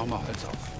Mama als auch.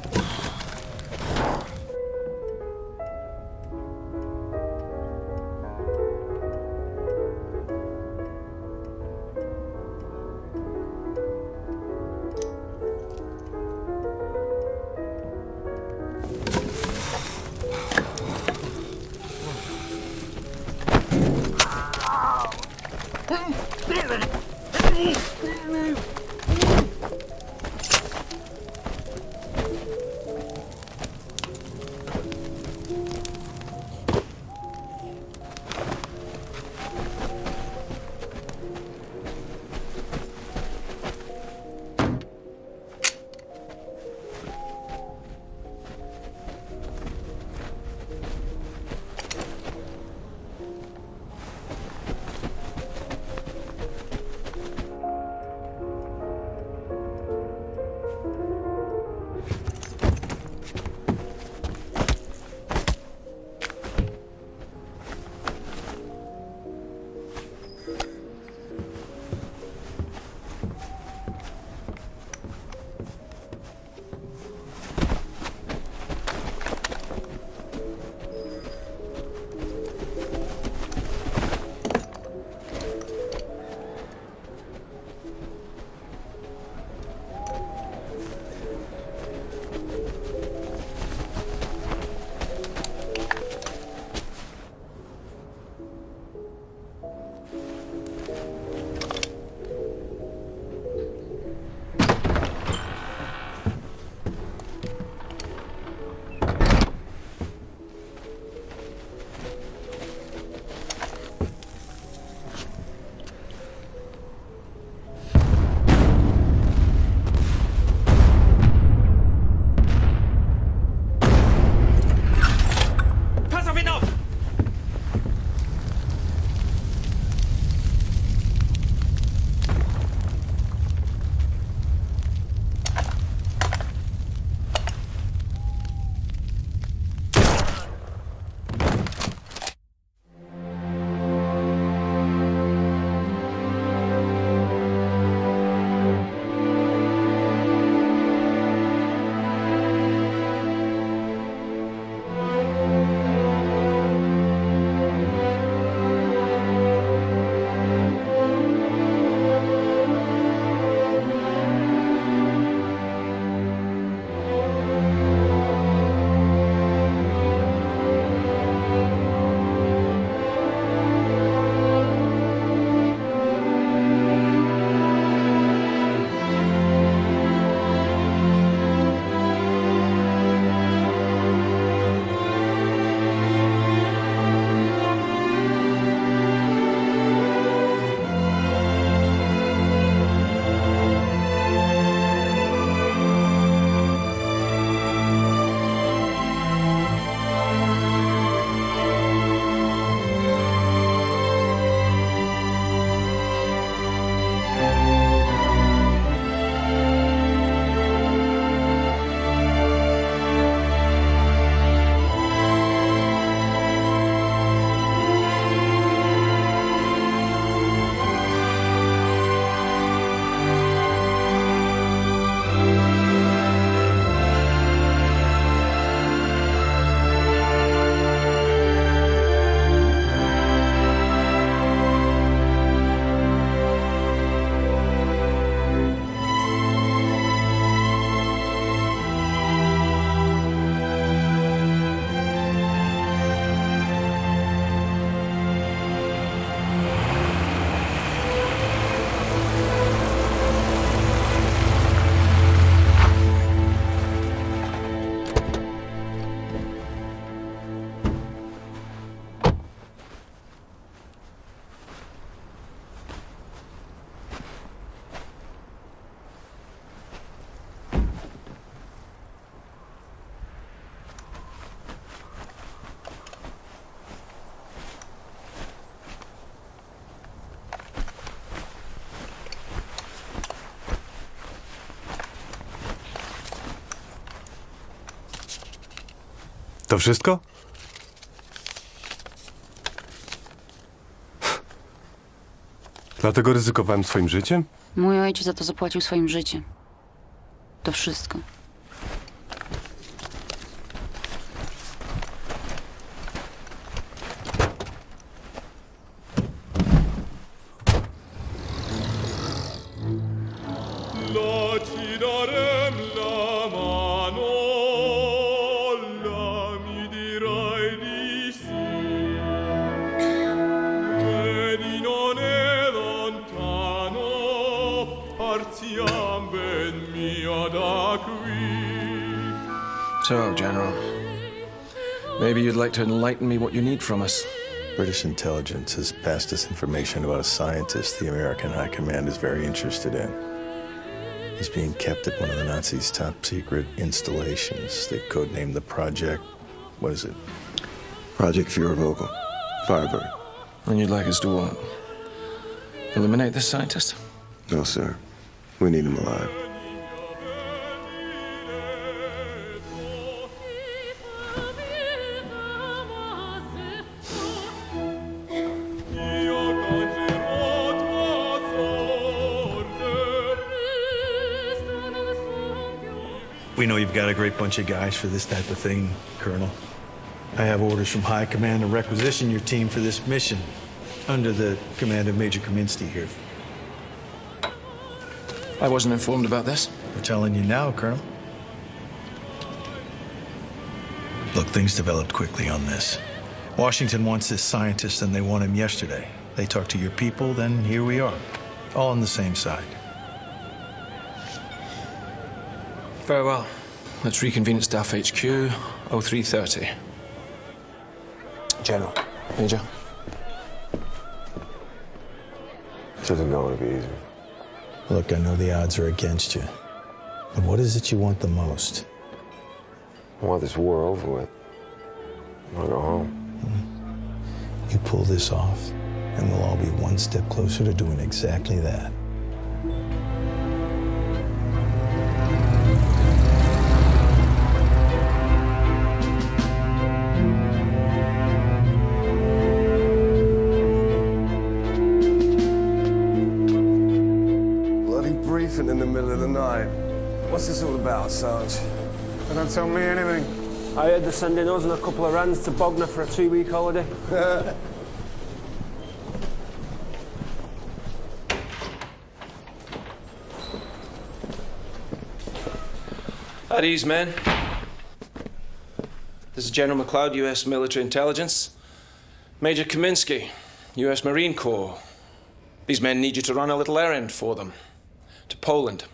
To wszystko? Dlatego ryzykowałem swoim życiem? Mój ojciec za to zapłacił swoim życiem. To wszystko. So, General, maybe you'd like to enlighten me what you need from us. British intelligence has passed us information about a scientist the American High Command is very interested in. He's being kept at one of the Nazis' top secret installations. They've codenamed the project. What is it? Project Vogel. Firebird. And you'd like us to what? Eliminate this scientist? No, sir. We need him alive. We know you've got a great bunch of guys for this type of thing, Colonel. I have orders from High Command to requisition your team for this mission under the command of Major Kaminsky here. I wasn't informed about this. We're telling you now, Colonel. Look, things developed quickly on this. Washington wants this scientist and they want him yesterday. They talk to your people, then here we are, all on the same side. Very well. Let's reconvene at Staff HQ, 0330. General. Major. This isn't going to be easy. Look, I know the odds are against you, but what is it you want the most? I want this war over with. I want to go home. You pull this off, and we'll all be one step closer to doing exactly that. In the middle of the night. What's this all about, Sarge? They don't tell me anything. I heard they're sending us and a couple of rands to Bognor for a 2-week holiday. At ease, men. This is General McLeod, U.S. Military Intelligence. Major Kaminsky, U.S. Marine Corps. These men need you to run a little errand for them. To Poland.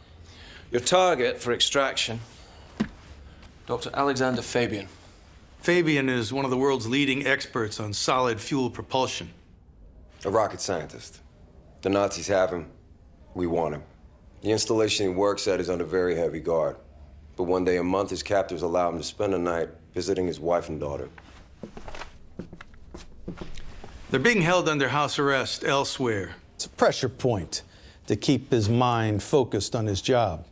Your target for extraction, Dr. Alexander Fabian. Fabian is one of the world's leading experts on solid fuel propulsion. A rocket scientist. The Nazis have him. We want him. The installation he works at is under very heavy guard. But one day a month, his captors allow him to spend a night visiting his wife and daughter. They're being held under house arrest elsewhere. It's a pressure point to keep his mind focused on his job.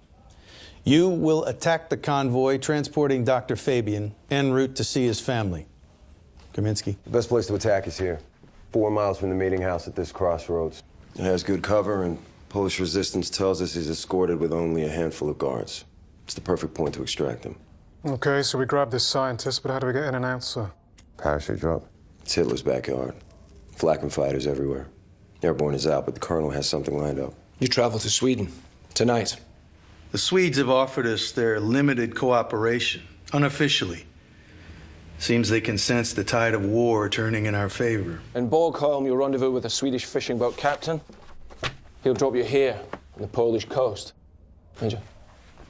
You will attack the convoy transporting Dr. Fabian en route to see his family. Kaminsky. The best place to attack is here. 4 miles from the meeting house at this crossroads. It has good cover, and Polish resistance tells us he's escorted with only a handful of guards. It's the perfect point to extract him. Okay, so we grabbed this scientist, but how do we get in and out, sir? Parachute drop. It's Hitler's backyard. Flak and fighters everywhere. Airborne is out, but the colonel has something lined up. You travel to Sweden tonight. The Swedes have offered us their limited cooperation, unofficially. Seems they can sense the tide of war turning in our favor. In Borgholm, you'll rendezvous with a Swedish fishing boat captain. He'll drop you here on the Polish coast. Major.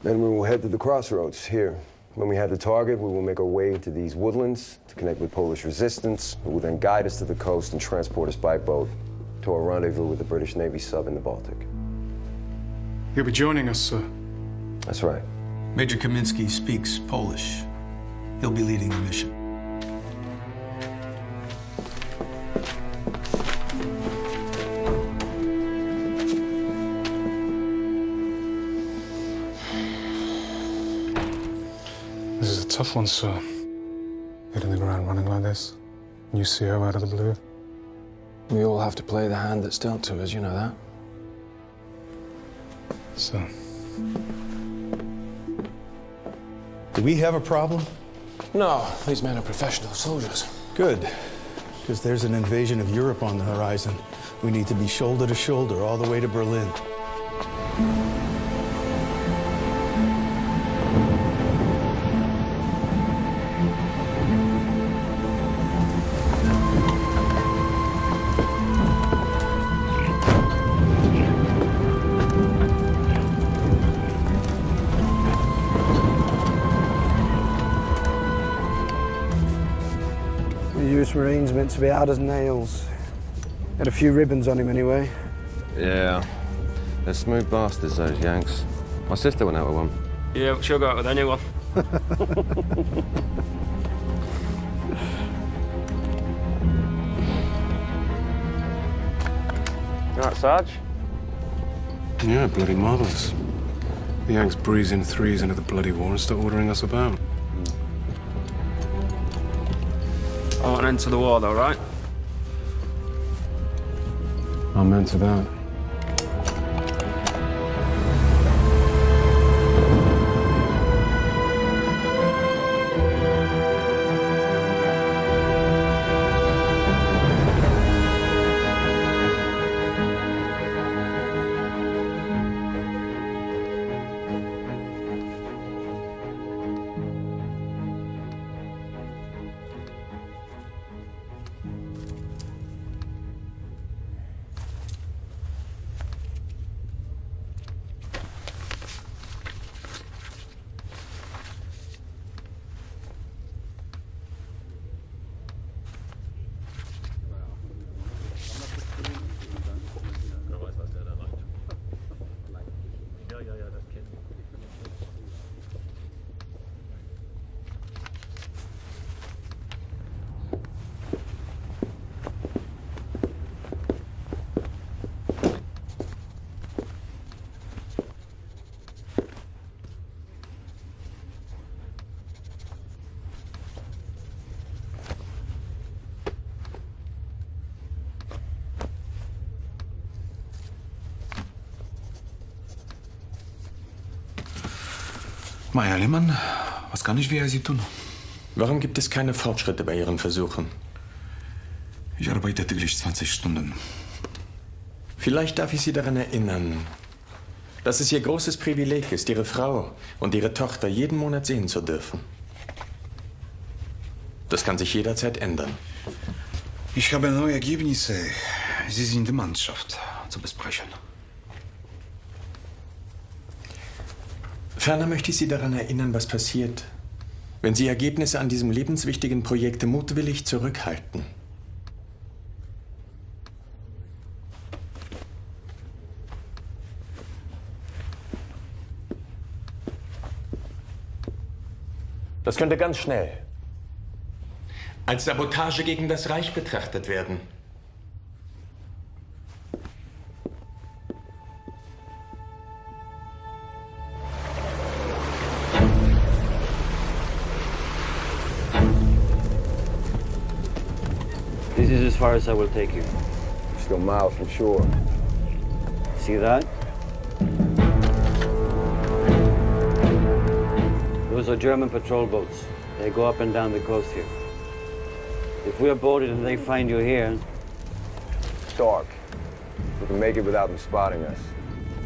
Then we will head to the crossroads here. When we have the target, we will make our way to these woodlands to connect with Polish resistance, who will then guide us to the coast and transport us by boat to a rendezvous with the British Navy sub in the Baltic. You'll be joining us, sir. That's right. Major Kaminsky speaks Polish. He'll be leading the mission. This is a tough one, sir. Hitting the ground running like this. New CO out of the blue. We all have to play the hand that's dealt to us, you know that. So, Do we have a problem? No, these men are professional soldiers. Good, because there's an invasion of Europe on the horizon. We need to be shoulder to shoulder all the way to Berlin. Marine's meant to be hard as nails. Had a few ribbons on him anyway. Yeah. They're smooth bastards, those Yanks. My sister went out with one. Yeah, she'll go out with anyone. You all right, Sarge? Yeah, bloody marvellous. The Yanks breeze in threes into the bloody war and start ordering us about. I want an end to the war, though, right? Amen to that. Meier Lehmann, was kann ich für Sie tun? Warum gibt es keine Fortschritte bei Ihren Versuchen? Ich arbeite täglich 20 Stunden. Vielleicht darf ich Sie daran erinnern, dass es Ihr großes Privileg ist, Ihre Frau und Ihre Tochter jeden Monat sehen zu dürfen. Das kann sich jederzeit ändern. Ich habe neue Ergebnisse. Sie sind in der Mannschaft zu besprechen. Ferner möchte ich Sie daran erinnern, was passiert, wenn Sie Ergebnisse an diesem lebenswichtigen Projekt mutwillig zurückhalten. Das könnte ganz schnell als Sabotage gegen das Reich betrachtet werden. This is as far as I will take you. Still miles from shore. See that? Those are German patrol boats. They go up and down the coast here. If we are boarded and they find you here... It's dark. We can make it without them spotting us.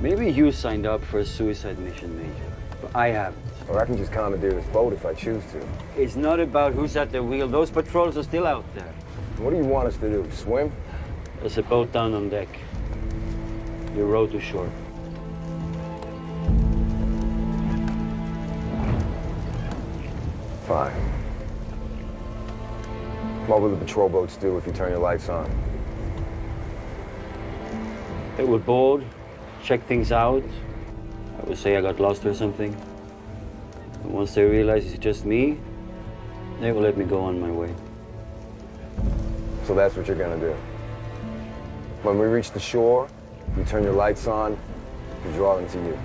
Maybe you signed up for a suicide mission, Major. But I haven't. Or I can just commandeer this boat if I choose to. It's not about who's at the wheel. Those patrols are still out there. What do you want us to do? Swim? There's a boat down on deck. You row to shore. Fine. What will the patrol boats do if you turn your lights on? They will board, check things out. I would say I got lost or something. And once they realize it's just me, they will let me go on my way. So that's what you're gonna do. When we reach the shore, you turn your lights on, you draw them to you.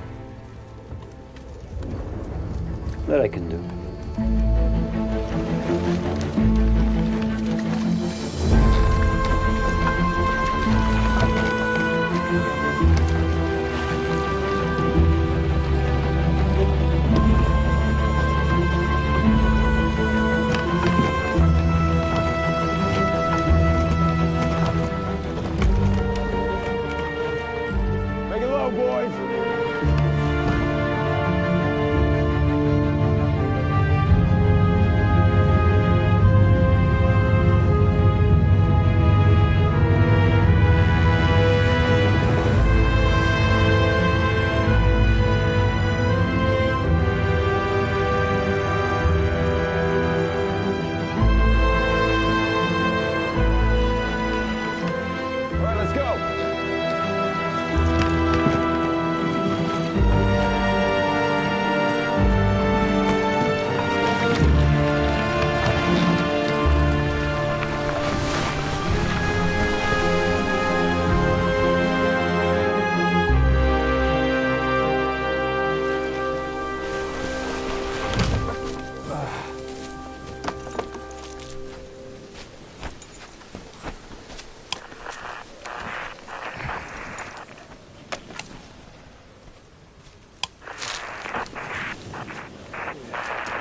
That I can do. go.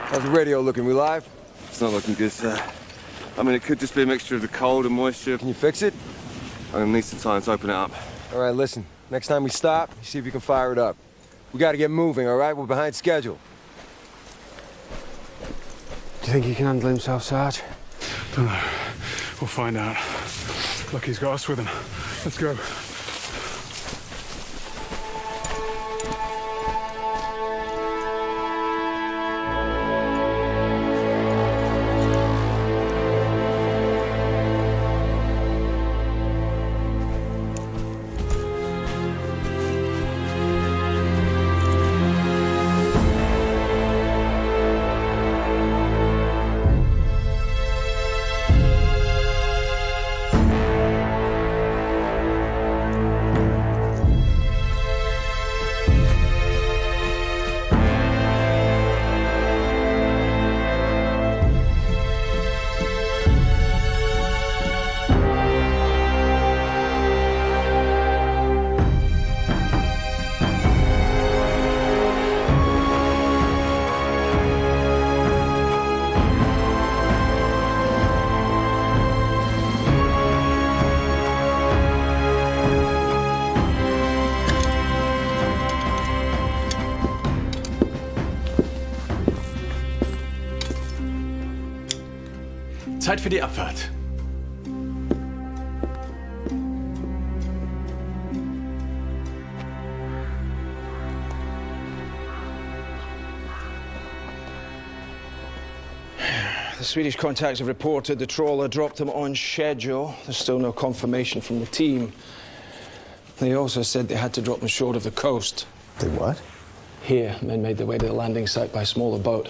How's the radio looking? We live? It's not looking good, sir. I mean, it could just be a mixture of the cold and moisture. Can you fix it? I'm gonna need some time to open it up. All right, listen. Next time we stop, see if you can fire it up. We gotta get moving, all right? We're behind schedule. Do you think he can handle himself, Sarge? Don't know. We'll find out. Lucky he's got us with him. Let's go. Zeit für die Abfahrt. The Swedish contacts have reported the trawler dropped them on schedule. There's still no confirmation from the team. They also said they had to drop them short of the coast. They what? Here, men made their way to the landing site by smaller boat.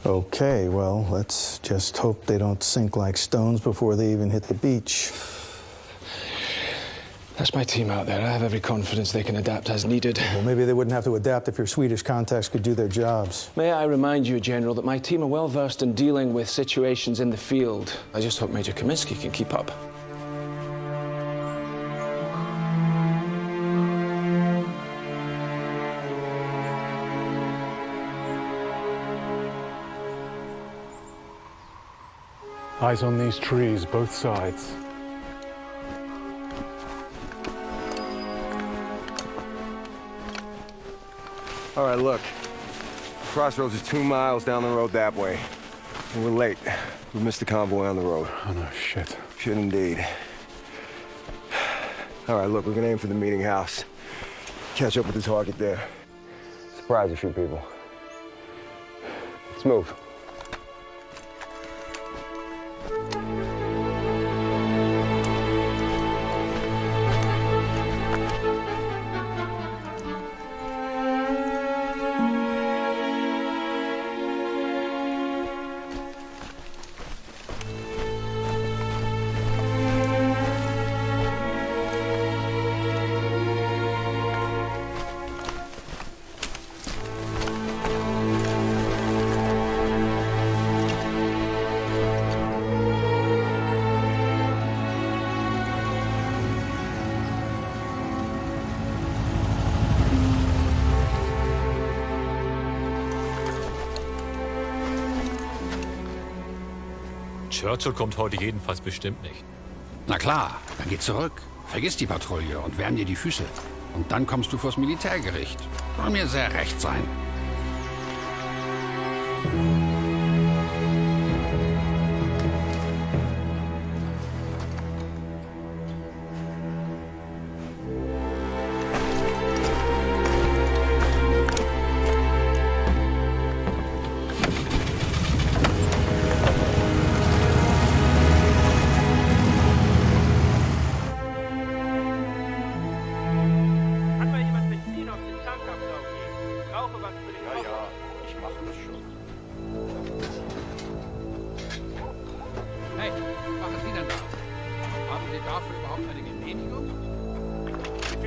Okay, well, let's just hope they don't sink like stones before they even hit the beach. That's my team out there. I have every confidence they can adapt as needed. Well, maybe they wouldn't have to adapt if your Swedish contacts could do their jobs. May I remind you, General, that my team are well versed in dealing with situations in the field. I just hope Major Kaminsky can keep up. Eyes on these trees, both sides. All right, look. Crossroads is 2 miles down the road that way. And we're late. We missed the convoy on the road. Oh, no, shit. Shit indeed. All right, look, we're gonna aim for the meeting house. Catch up with the target there. Surprise a few people. Let's move. Churchill kommt heute jedenfalls bestimmt nicht. Na klar, dann geh zurück. Vergiss die Patrouille und wärm dir die Füße. Und dann kommst du vors Militärgericht. Soll mir sehr recht sein.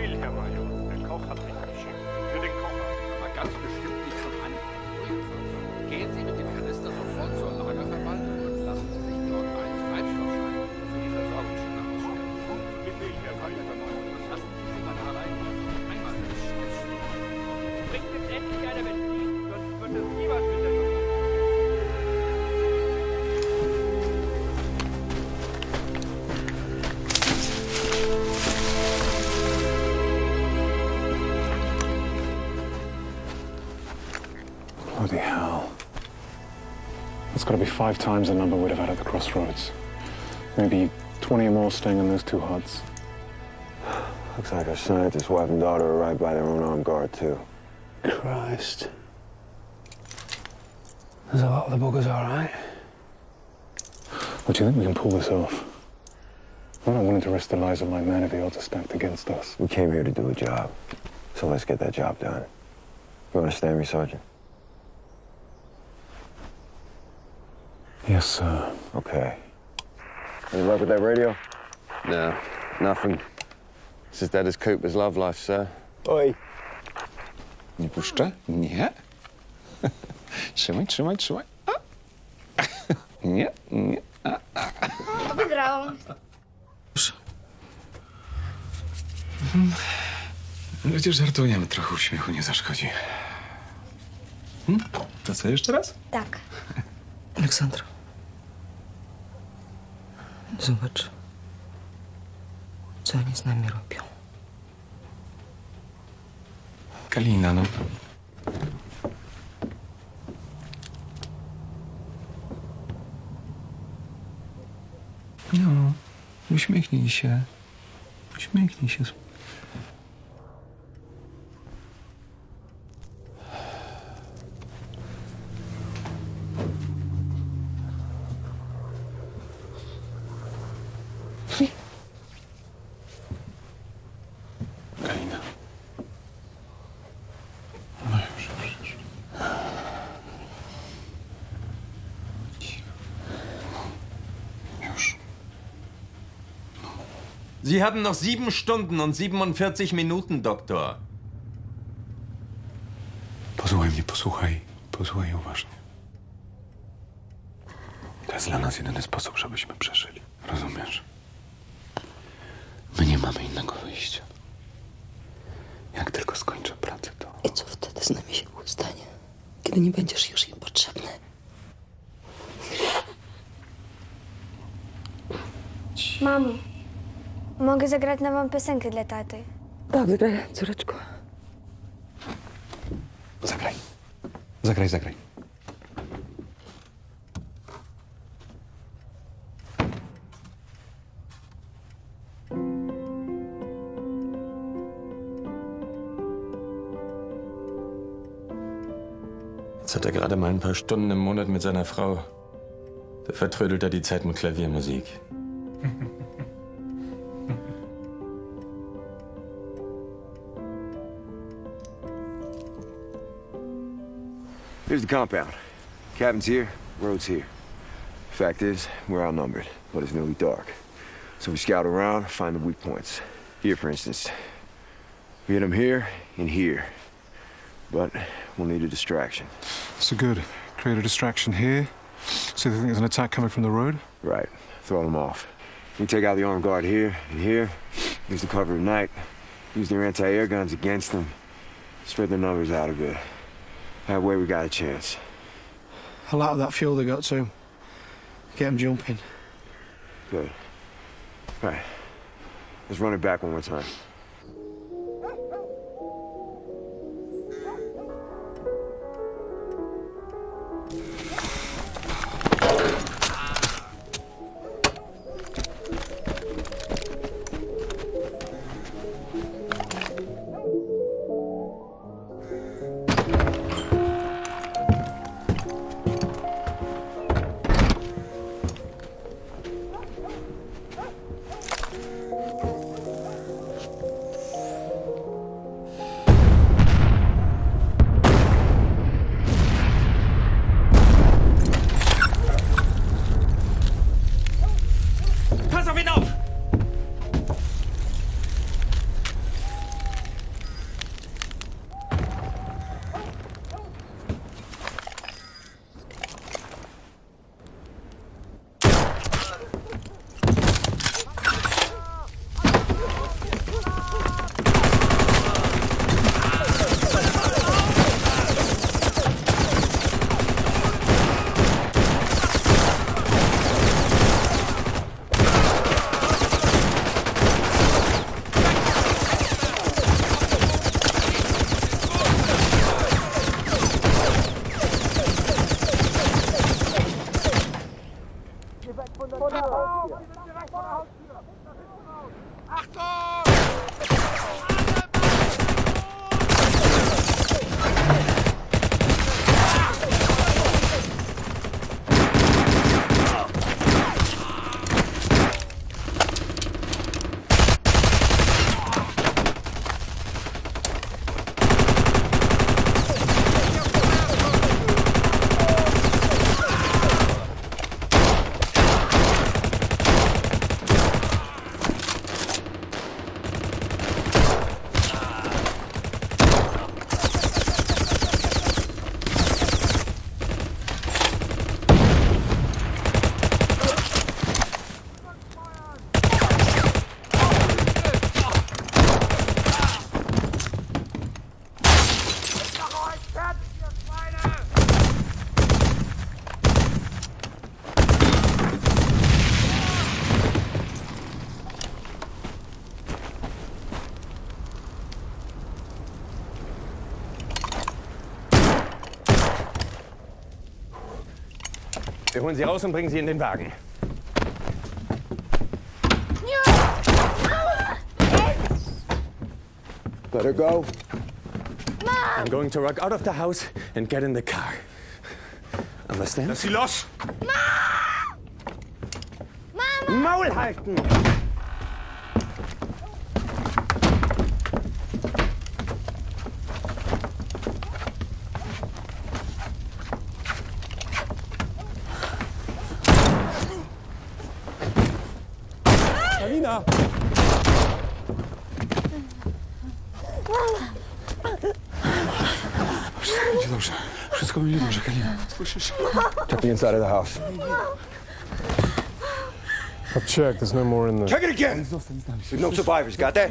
Befehl, Herr Major. Der Koch hat mich geschickt. Für den Kocher. Aber ganz bestimmt nicht zum Anfassen. Gehen Sie mit dem Kanister sofort zur Lagerverwaltung und lassen Sie sich dort einen Treibstoffschein für die Versorgungsschiene ausstellen. Befehl, Herr Major. Lassen Sie sich mal allein. Einmal das Schiff. Bringt jetzt endlich einer Benzin, sonst wird es niemand mit der Luft. Bloody hell. That's got to be 5 times the number we'd have had at the crossroads. Maybe 20 or more staying in those 2 huts. Looks like our scientist's wife and daughter arrived by their own armed guard, too. Christ. There's a lot of the buggers, all right. Well, do you think we can pull this off? I'm not willing to risk the lives of my men if the odds are stacked against us. We came here to do a job, so let's get that job done. You understand me, Sergeant? Yes, sir. Okay. Any luck with that radio? No, nothing. It's as dead as Cooper's love life, sir. Oi. Nie puszczę? Nie. Trzymaj, trzymaj, trzymaj. A. Nie, nie. Wygrałam. Przecież żartujemy, trochę uśmiechu nie zaszkodzi. To co, jeszcze raz? Tak. Aleksandra. Zobacz, co oni z nami robią. Kalina, no. No, uśmiechnij się. Uśmiechnij się. Kalina. No już. Już. Sie haben noch 7 Stunden und 47 Minuten, Doktor. Posłuchaj mnie, posłuchaj. Posłuchaj uważnie. To jest dla nas jedyny sposób, żebyśmy przeżyli. Rozumiesz? My nie mamy innego wyjścia. Jak tylko skończę pracę, to... I co wtedy z nami się stanie, kiedy nie będziesz już im potrzebny? Mamo, mogę zagrać nową piosenkę dla taty. Tak, zagraj, córeczko. Zagraj. Zagraj, zagraj. Jetzt hat er gerade mal ein paar Stunden im Monat mit seiner Frau. Da vertrödelt er die Zeit mit Klaviermusik. Here's the compound. Cabin's here, road's here. Fact is, we're outnumbered, but it's nearly dark. So we scout around, find the weak points. Here, for instance. We hit them here and here. But we'll need a distraction. So good. Create a distraction here. So they think there's an attack coming from the road? Right. Throw them off. We take out the armed guard here and here. Use the cover of night. Use their anti-air guns against them. Spread their numbers out a bit. That way we got a chance. A lot of that fuel they got too. Get them jumping. Good. Right. Let's run it back one more time. Wir holen sie raus und bringen sie in den Wagen. Let her go. I'm going to rug out of the house and get in the car. Understand? Lass sie los! Maul halten! Kalina! Będzie dobrze. Wszystko będzie dobrze, Kalina. Słyszysz? Check the inside of the house. I've checked, there's no more in there. Check it again! No survivors, got that?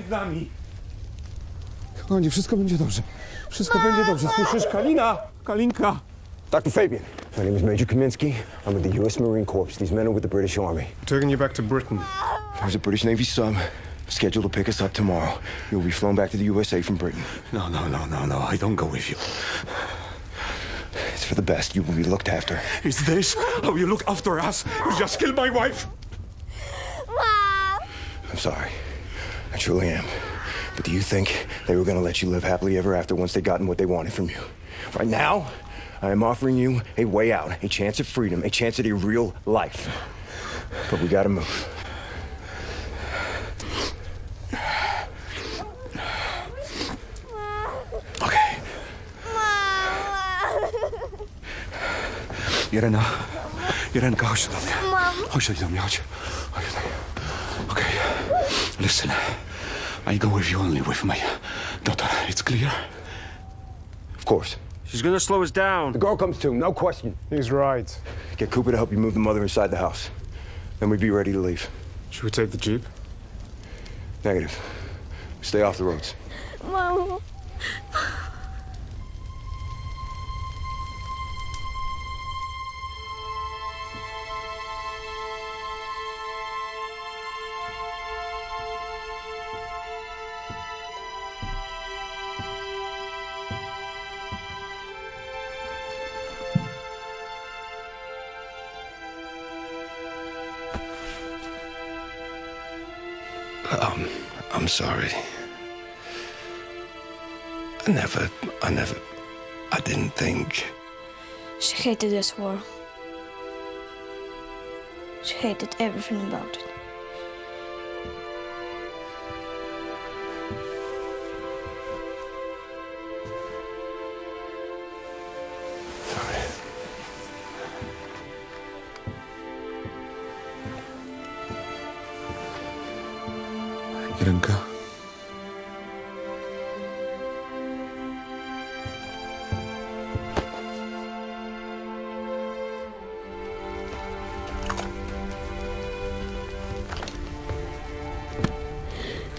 Kochanie, wszystko będzie dobrze. Wszystko będzie dobrze. Słyszysz, Kalina? Kalinka! Dr. Fabian. My name is Major Kaminsky. I'm with the U.S. Marine Corps. These men are with the British Army. We're taking you back to Britain. There's a British Navy sub scheduled to pick us up tomorrow. You'll be flown back to the USA from Britain. No. I don't go with you. It's for the best. You will be looked after. Is this how you look after us? You just killed my wife! I'm sorry. I truly am. But do you think they were going to let you live happily ever after once they'd gotten what they wanted from you? Right now, I am offering you a way out, a chance at freedom, a chance at a real life. But we gotta move. Okay. Irenka, chodź do mnie. Chodź do mnie, chodź. Okay. Listen. I go with you only with my daughter. It's clear? Of course. She's gonna slow us down. The girl comes too, no question. He's right. Get Cooper to help you move the mother inside the house. Then we'd be ready to leave. Should we take the jeep? Negative. Stay off the roads. Mamo. I'm sorry. I didn't think. She hated this war. She hated everything about it. Irenka.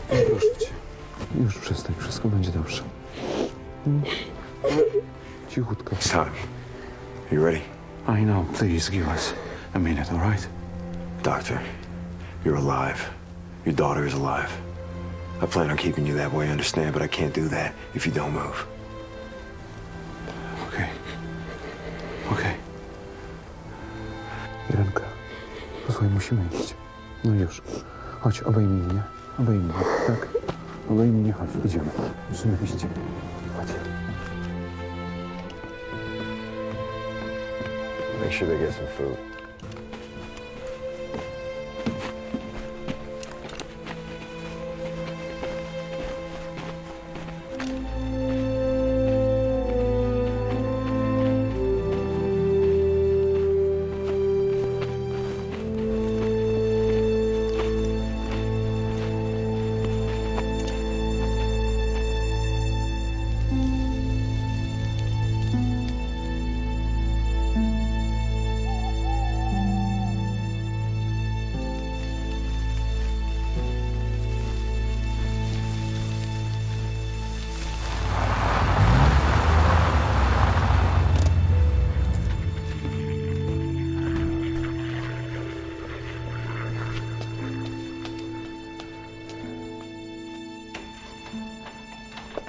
Proszę cię. Już przestań, wszystko będzie dobrze. Cichutko. It's time. You ready? I know, please give us a minute, all right? Doctor, you're alive. Your daughter is alive. I plan on keeping you that way, understand, but I can't do that if you don't move. Okej. Irenka, posłuchaj, musimy iść. No już. Chodź, obejmij mnie. Tak? Obejmij mnie, chodź, idziemy. Musimy iść. Chodź. Make sure they get some food.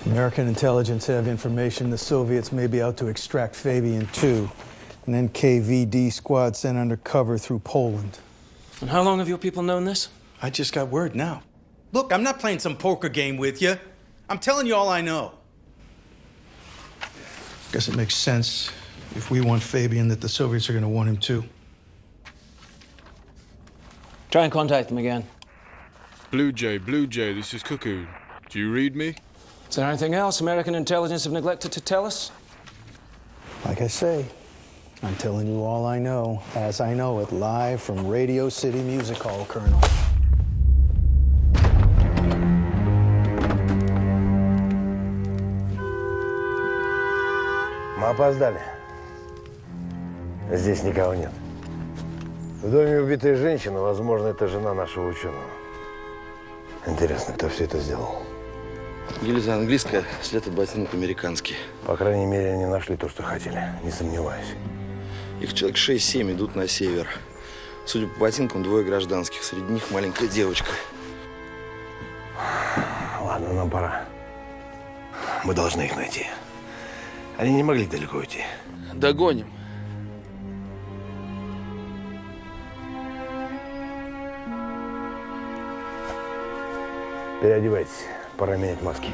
American intelligence have information the Soviets may be out to extract Fabian too. An NKVD squad sent undercover through Poland. And how long have your people known this? I just got word now. Look, I'm not playing some poker game with you. I'm telling you all I know. Guess it makes sense if we want Fabian that the Soviets are going to want him too. Try and contact them again. Blue Jay, this is Cuckoo. Do you read me? Is there anything else American intelligence have neglected to tell us? Like I say, I'm telling you all I know, as I know it, live from Radio City Music Hall, Colonel. Мы опоздали. Здесь никого нет. В доме убитая женщина, возможно, это жена нашего ученого. Интересно, кто все это сделал? Гильза английская, след от ботинок американский. По крайней мере, они нашли то, что хотели, не сомневаюсь. Их человек 6-7 идут на север. Судя по ботинкам, 2 гражданских. Среди них маленькая девочка. Ладно, нам пора. Мы должны их найти. Они не могли далеко уйти. Догоним. Переодевайтесь. Пора менять маски.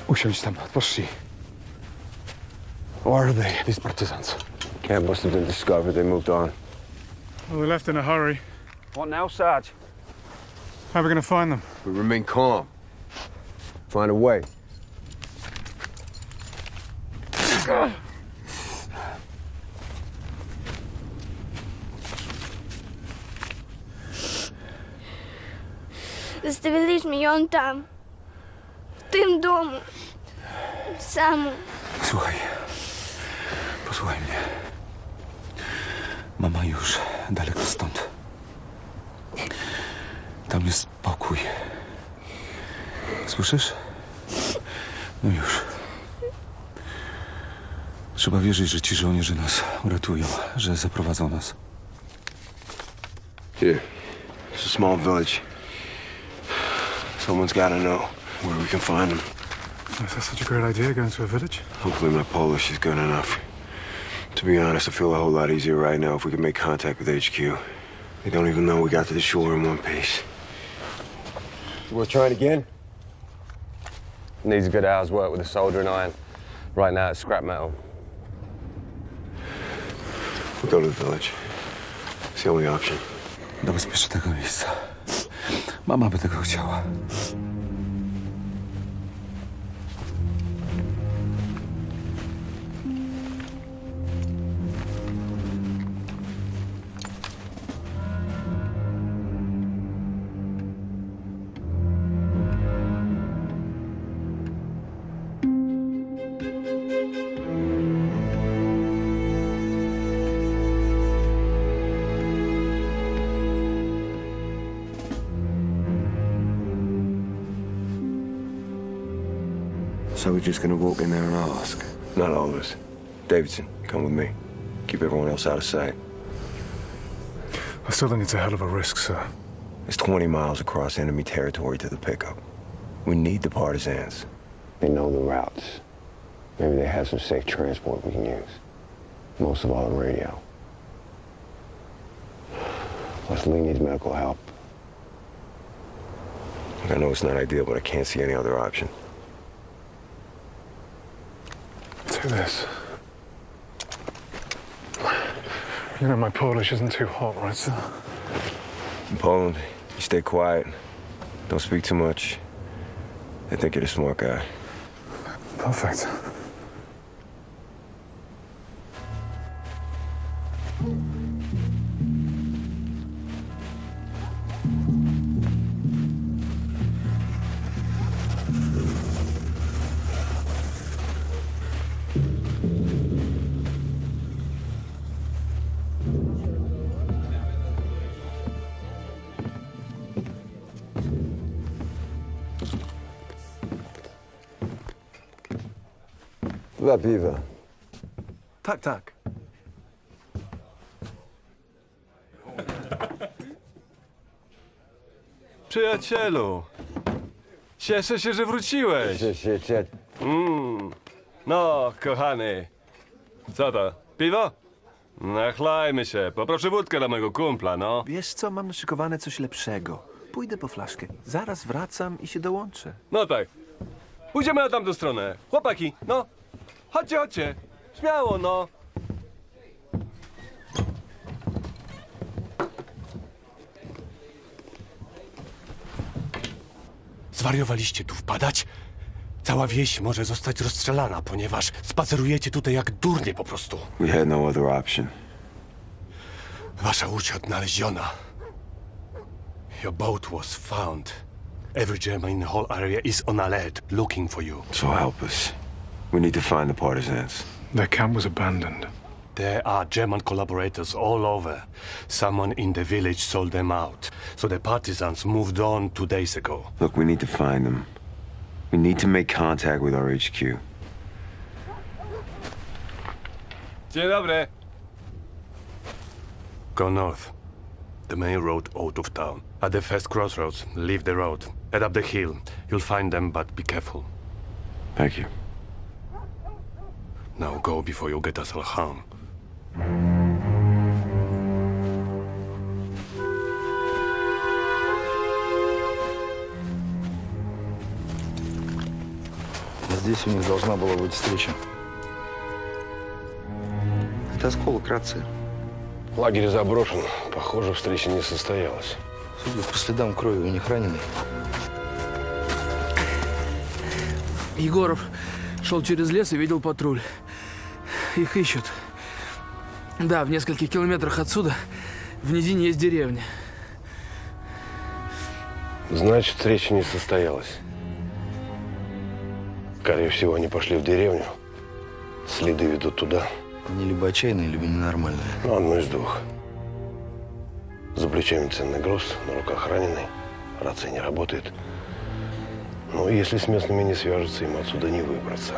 Usiądź tam, odpocznij. Where are they, these partisans? Camp must have been discovered. They moved on. Well, they left in a hurry. What now, Sarge? How are we going to find them? We remain calm. Find a way. Zostawiliśmy ją tam. W tym domu. Samą. Słuchaj. Posłuchaj mnie. Mama już daleko stąd. Tam jest pokój. Słyszysz? No już. Trzeba wierzyć, że ci żołnierze nas uratują, że zaprowadzą nas. Here. It's a small village. Someone's gotta know where we can find them. Is that such a great idea, going to a village? Hopefully my Polish is good enough. To be honest, I feel a whole lot easier right now if we can make contact with HQ. They don't even know we got to the shore in one piece. We're trying again? Needs a good hour's work with a soldering iron. Right now it's scrap metal. We'll go to the village. It's the only option. Do bezpiecznego miejsca. Mama by tego chciała. So we're just gonna walk in there and ask? Not all of us. Davidson, come with me. Keep everyone else out of sight. I still think it's a hell of a risk, sir. It's 20 miles across enemy territory to the pickup. We need the partisans. They know the routes. Maybe they have some safe transport we can use. Most of all, the radio. Plus, Lee needs medical help. I know it's not ideal, but I can't see any other option. do this. You know, my Polish isn't too hot, right, sir? In Poland, you stay quiet. Don't speak too much. They think you're the smart guy. Perfect. Dwa piwa. Tak, tak. Przyjacielu, cieszę się, że wróciłeś. No, kochany. Co to, piwo? Nachlajmy się. Poproszę wódkę dla mojego kumpla, no. Wiesz co, mam naszykowane coś lepszego. Pójdę po flaszkę. Zaraz wracam i się dołączę. No tak. Pójdziemy na tamtą stronę. Chłopaki, no. Chodźcie, chodźcie. Śmiało, no. Zwariowaliście tu wpadać? Cała wieś może zostać rozstrzelana, ponieważ spacerujecie tutaj jak durnie po prostu. We had no other option. Wasza łódź odnaleziona. Your boat was found. Every German in the whole area is on alert, looking for you. So help us. We need to find the partisans. Their camp was abandoned. There are German collaborators all over. Someone in the village sold them out. So the partisans moved on 2 days ago. Look, we need to find them. We need to make contact with our HQ. Dzień dobry. Go north. The main road out of town. At the first crossroads, leave the road. Head up the hill. You'll find them, but be careful. Thank you. Now go before you get us all harm. Здесь у них должна была быть встреча. Это осколок рации. Лагерь заброшен. Похоже, встреча не состоялась. Судя по следам крови, у них раненый. Егоров шел через лес и видел патруль. Их ищут. Да, в нескольких километрах отсюда, в низине, есть деревня. Значит, встреча не состоялась. Скорее всего, они пошли в деревню. Следы ведут туда. Они либо отчаянные, либо ненормальные. Ну, одно из двух. За плечами ценный груз, на руках раненый. Рация не работает. Ну, если с местными не свяжутся, им отсюда не выбраться.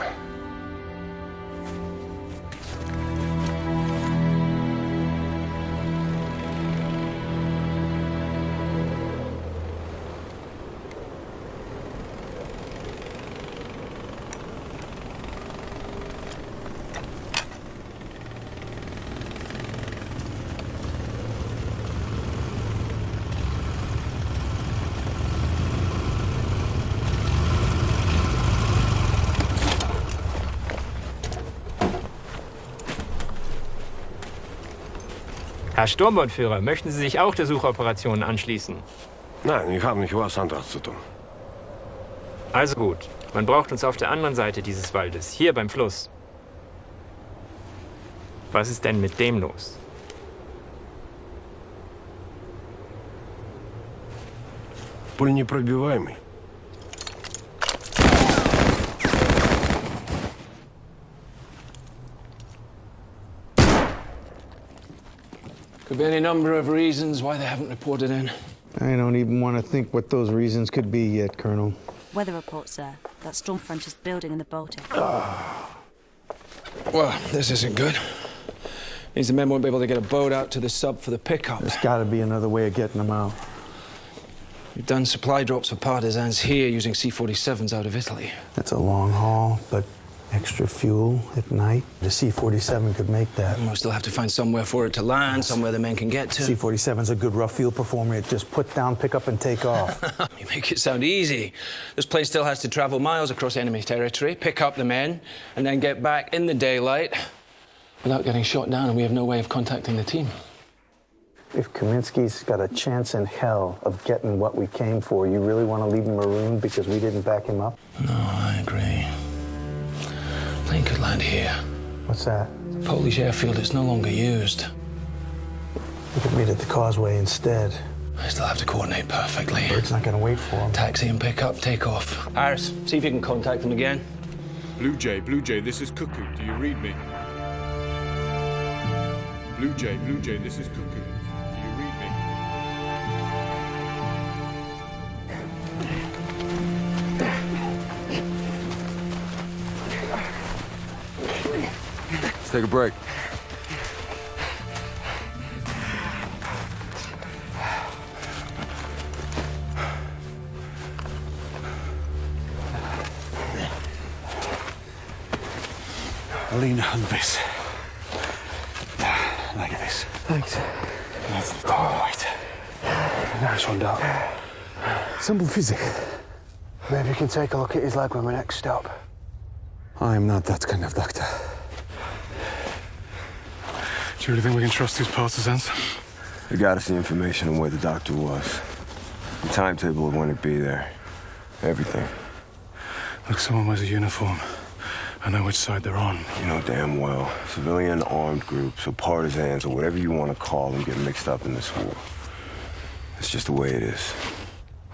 Herr Sturmbordführer, möchten Sie sich auch der Suchoperation anschließen? Nein, ich habe nicht was anderes zu tun. Also gut. Man braucht uns auf der anderen Seite dieses Waldes, hier beim Fluss. Was ist denn mit dem los? Пуленепробиваемый. Could be any number of reasons why they haven't reported in. I don't even want to think what those reasons could be yet, Colonel. Weather report, sir. That storm front is building in the Baltic. Well, this isn't good. Means the men won't be able to get a boat out to the sub for the pickup. There's got to be another way of getting them out. We've done supply drops for partisans here using C-47s out of Italy. That's a long haul, but Extra fuel at night. The C-47 could make that. We'll still have to find somewhere for it to land, somewhere the men can get to. C-47's a good rough field performer. It just put down, pick up, and take off. You make it sound easy. This plane still has to travel miles across enemy territory, pick up the men, and then get back in the daylight without getting shot down, and we have no way of contacting the team. If Kaminsky's got a chance in hell of getting what we came for, you really want to leave him marooned because we didn't back him up? No, I agree. Plane could land here. What's that? Polish airfield is no longer used. We could meet at the causeway instead. I still have to coordinate perfectly. Bird's not going to wait for him. Taxi and pick up, take off. Iris, see if you can contact them again. Blue Jay, this is Cuckoo. Do you read me? Blue Jay, this is Cuckoo. Do you read me? Let's take a break. Lean on this. Like this. Thanks. That's the weight. Nice one, Doc. Simple physics. Maybe you can take a look at his leg when we next stop. I'm not that kind of doctor. Do you really think we can trust these partisans? They got us the information on where the doctor was. The timetable of when he'd be there. Everything. Look, someone wears a uniform. I know which side they're on. You know damn well. Civilian armed groups or partisans or whatever you want to call them get mixed up in this war. It's just the way it is.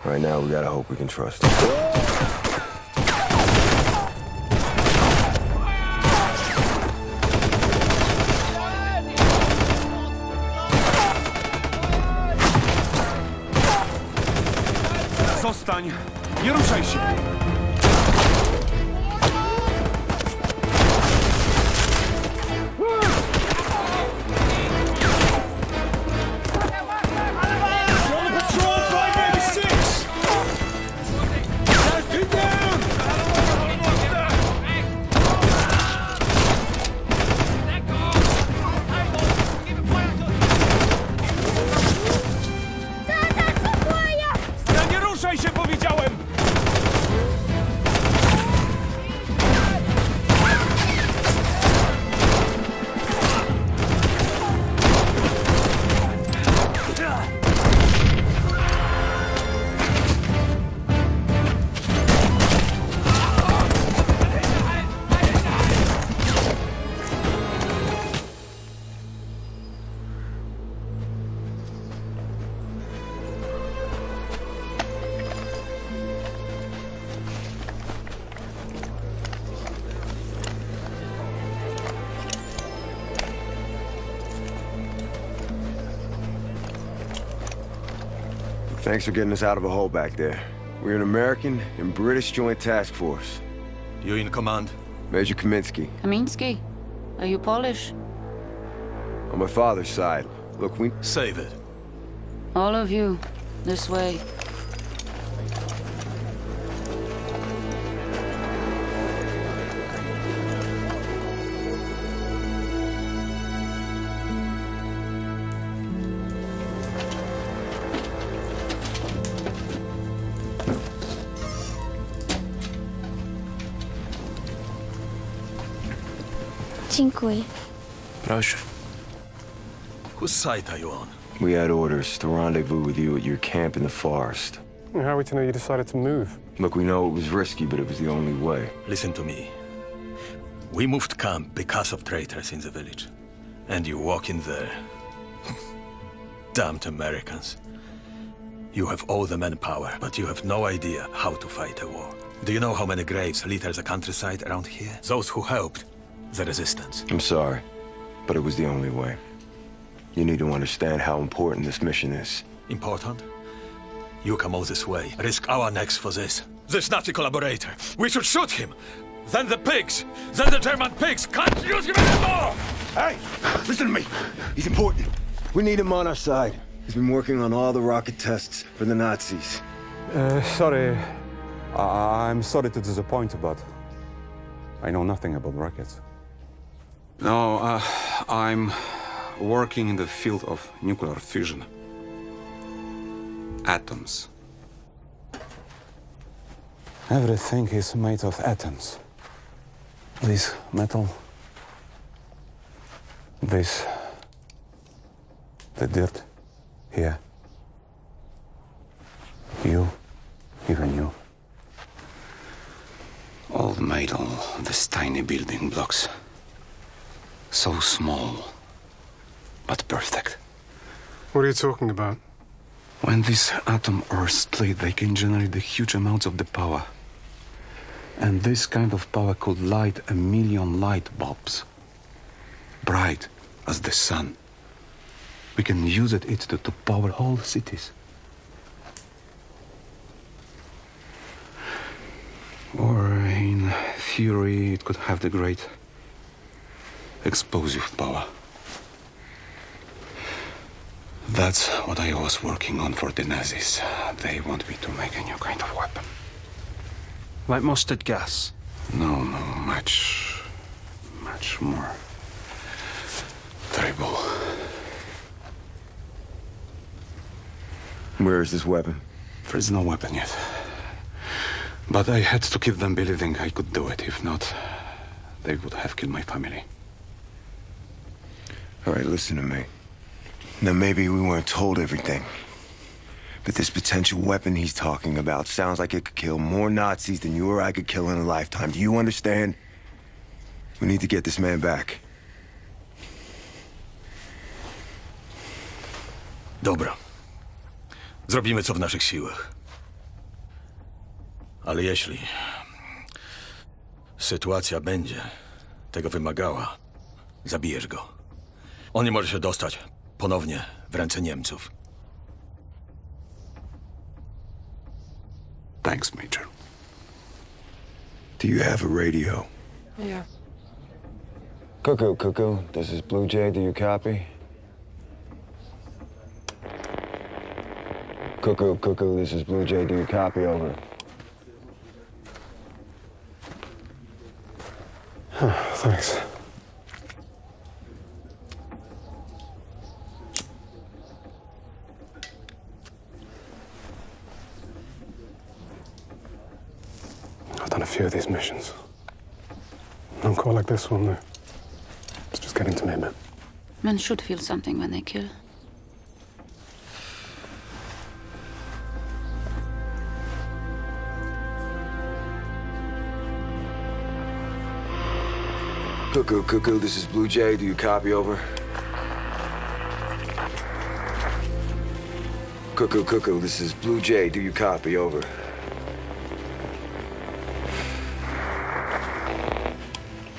Right now, we gotta hope we can trust them. Zostań! Nie ruszaj się! Thanks for getting us out of a hole back there. We're an American and British Joint Task Force. You in command? Major Kaminsky. Kaminsky? Are you Polish? On my father's side. Look, we... Save it. All of you. This way. Dziękuję. Proszę. Whose side are you on? We had orders to rendezvous with you at your camp in the forest. How are we to know you decided to move? Look, we know it was risky, but it was the only way. Listen to me. We moved camp because of traitors in the village. And you walk in there. Damned Americans. You have all the manpower, but you have no idea how to fight a war. Do you know how many graves litter the countryside around here? Those who helped the resistance. I'm sorry, but it was the only way. You need to understand how important this mission is. Important? You come all this way, risk our necks for this. This Nazi collaborator. We should shoot him. Then the pigs. Then the German pigs. Can't use him anymore! Hey, listen to me. He's important. We need him on our side. He's been working on all the rocket tests for the Nazis. Sorry. I'm sorry to disappoint, but I know nothing about rockets. No, I'm working in the field of nuclear fission. Atoms. Everything is made of atoms. This metal, this, the dirt here, you, even you. All made of these tiny building blocks. So small, but perfect. What are you talking about? When these atoms are split, they can generate the huge amounts of the power. And this kind of power could light 1 million light bulbs. Bright as the sun. We can use it to power whole cities. Or in theory, it could have the great explosive power. That's what I was working on for the Nazis. They want me to make a new kind of weapon. Like mustard gas? No, much more terrible. Where is this weapon? There is no weapon yet. But I had to keep them believing I could do it. If not, they would have killed my family. All right, listen to me. Now, maybe we weren't told everything. But this potential weapon he's talking about sounds like it could kill more Nazis than you or I could kill in a lifetime. Do you understand? We need to get this man back. Dobra. Zrobimy co w naszych siłach. Ale jeśli sytuacja będzie tego wymagała, zabijesz go. On nie może się dostać ponownie w ręce Niemców. Thanks, Major. Do you have a radio? Yeah. Cuckoo, this is Blue Jay, do you copy? Cuckoo, this is Blue Jay, do you copy? Over. Thanks. I've done a few of these missions. Not quite like this one, though. It's just getting to Mehmet. Men should feel something when they kill. Cuckoo, this is Blue Jay, do you copy? Over. Cuckoo, this is Blue Jay, do you copy? Over.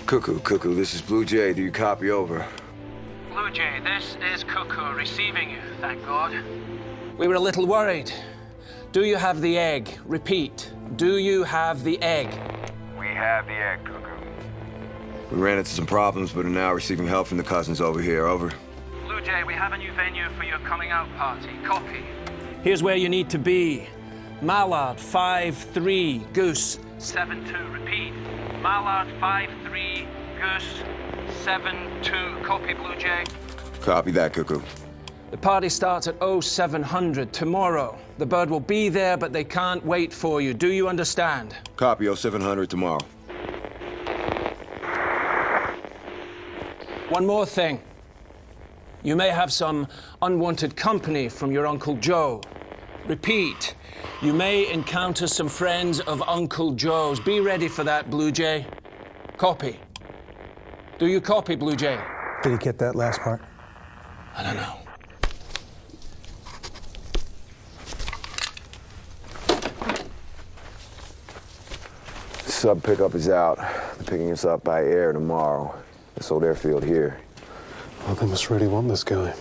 Cuckoo, this is Blue Jay, do you copy? Over. Blue Jay, this is Cuckoo, receiving you, thank God. We were a little worried. Do you have the egg? Repeat. Do you have the egg? We have the egg, Cuckoo. We ran into some problems, but are now receiving help from the cousins over here. Over. Blue Jay, we have a new venue for your coming out party. Copy. Here's where you need to be. Mallard 5-3, Goose. 7-2, repeat. Mallard 5-3, Goose. 7-2, copy, Blue Jay. Copy that, Cuckoo. The party starts at 0700 tomorrow. The bird will be there, but they can't wait for you. Do you understand? Copy 0700 tomorrow. One more thing. You may have some unwanted company from your Uncle Joe. Repeat, you may encounter some friends of Uncle Joe's. Be ready for that, Blue Jay. Copy. Do you copy, Blue Jay? Did he get that last part? I don't know. Sub pickup is out. They're picking us up by air tomorrow. This old airfield here. Well, they must really want this guy.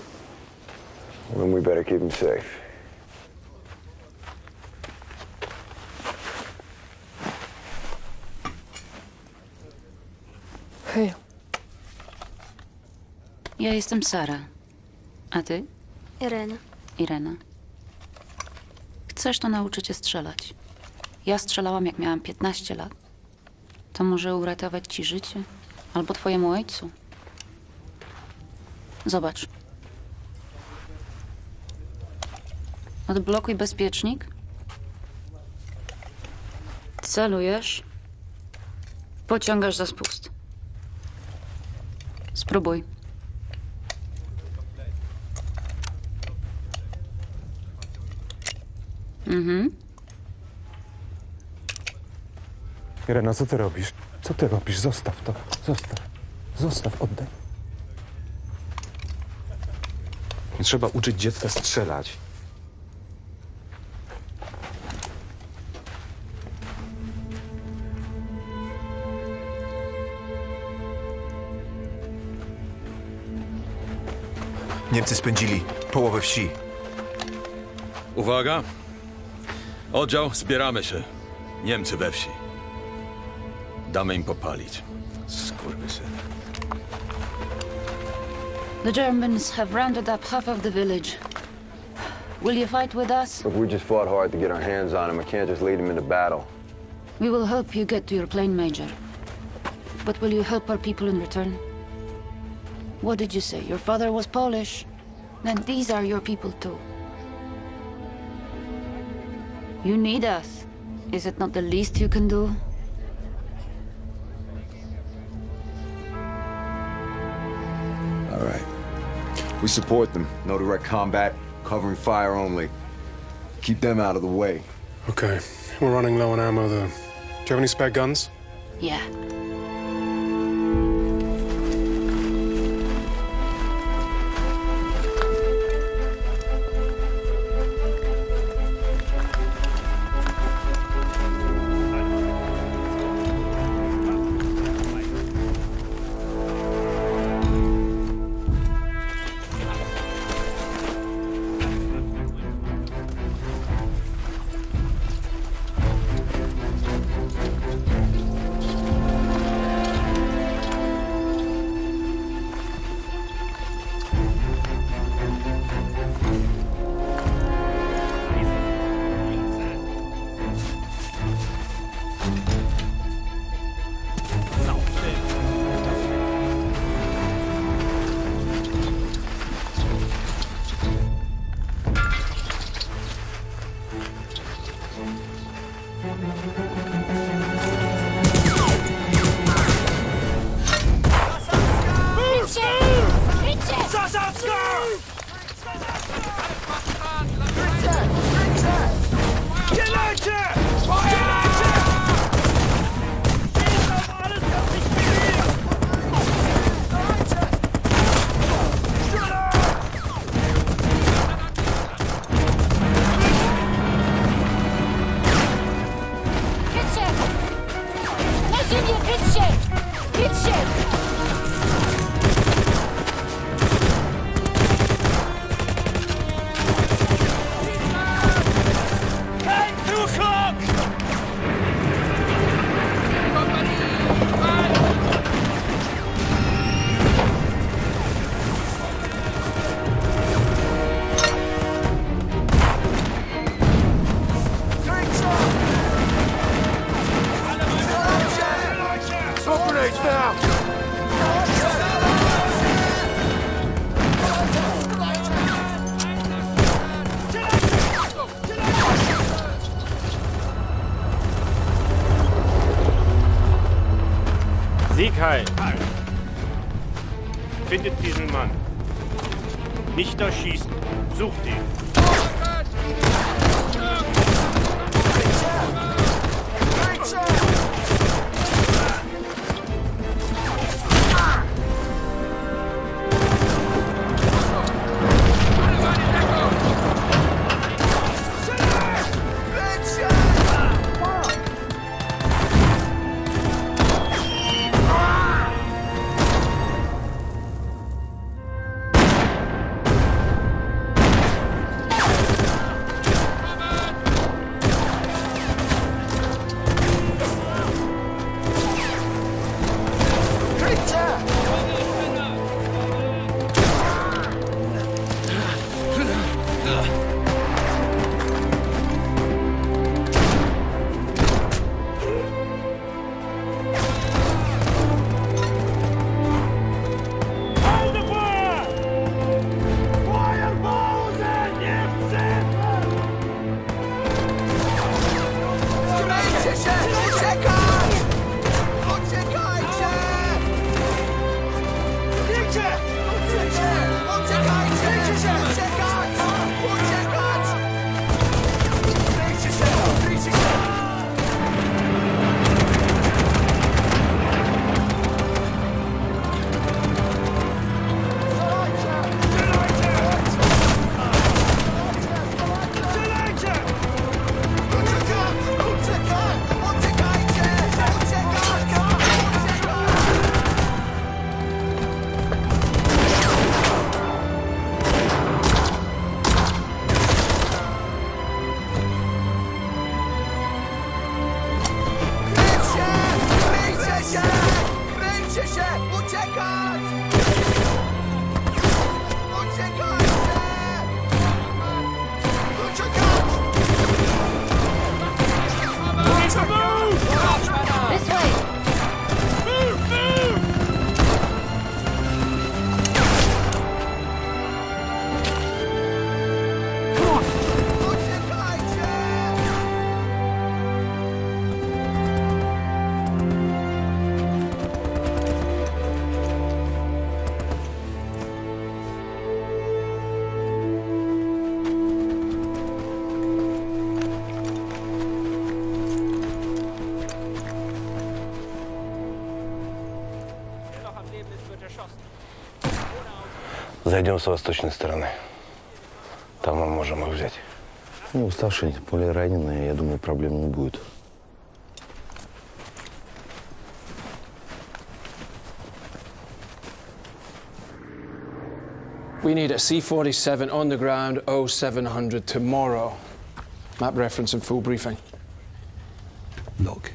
Well, then we better keep him safe. Hej. Ja jestem Sara. A ty? Irena. Chcesz, to nauczę cię strzelać. Ja strzelałam, jak miałam 15 lat. To może uratować ci życie? Albo twojemu ojcu? Zobacz. Odblokuj bezpiecznik. Celujesz. Pociągasz za spust. Spróbuj. Irena, co ty robisz? Co ty robisz? Zostaw to. Zostaw. Zostaw, oddaj. Nie trzeba uczyć dziecka strzelać. Niemcy spędzili połowę wsi. Uwaga! Oddział, zbieramy się. Niemcy we wsi. Damy im popalić. Skurwysyn. The Germans have rounded up half of the village. Will you fight with us? Look, we just fought hard to get our hands on him. I can't just lead him into battle. We will help you get to your plane, Major. But will you help our people in return? What did you say? Your father was Polish? Then these are your people too. You need us. Is it not the least you can do? All right. We support them. No direct combat, covering fire only. Keep them out of the way. Okay, we're running low on ammo, though. Do you have any spare guns? Yeah. Sieg heil! Findet diesen Mann. Nicht erschießen. Sucht ihn. Зайдем с восточной стороны. Там мы можем их взять. Ну, уставшие, более раненые, я думаю, проблем не будет. We need a C-47 on the ground, 0700 tomorrow. Map reference and full briefing. Look,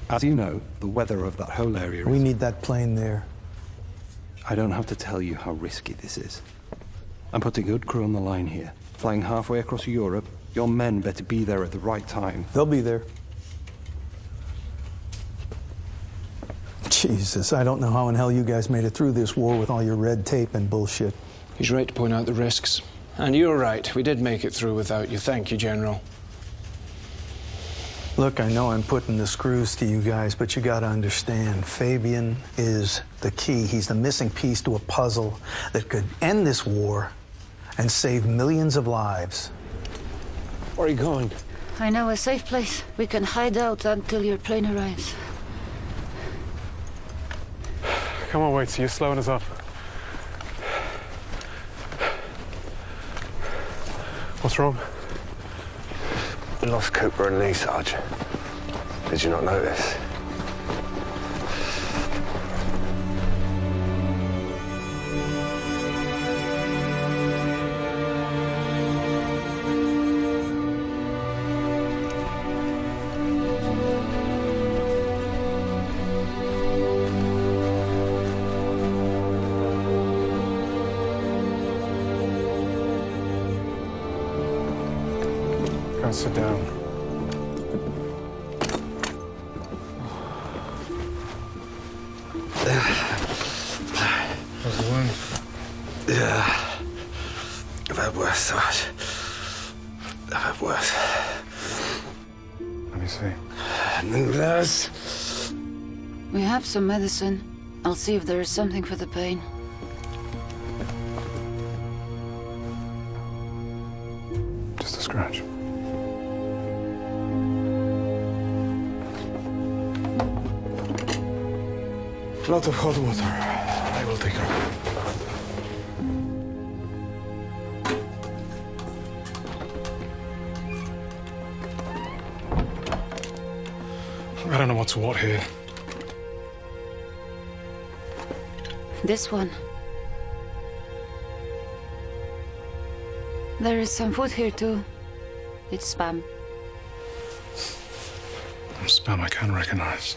as you know, the weather of that whole area We need that plane there. I don't have to tell you how risky this is. I'm putting a good crew on the line here. Flying halfway across Europe, your men better be there at the right time. They'll be there. Jesus, I don't know how in hell you guys made it through this war with all your red tape and bullshit. He's right to point out the risks. And you're right, we did make it through without you. Thank you, General. Look, I know I'm putting the screws to you guys, but you gotta understand, Fabian is the key. He's the missing piece to a puzzle that could end this war and save millions of lives. Where are you going? I know a safe place. We can hide out until your plane arrives. Come on, wait, so you're slowing us up. What's wrong? We lost Cooper and Lee, Sarge. Did you not notice? Go and sit down. How's the wound? Yeah. I've had worse, Sarge. I've had worse. Let me see. Nurse. We have some medicine. I'll see if there is something for the pain. Just a scratch. A lot of hot water. I will take her. I don't know what's what here. This one. There is some food here too. It's spam. Spam I can recognize.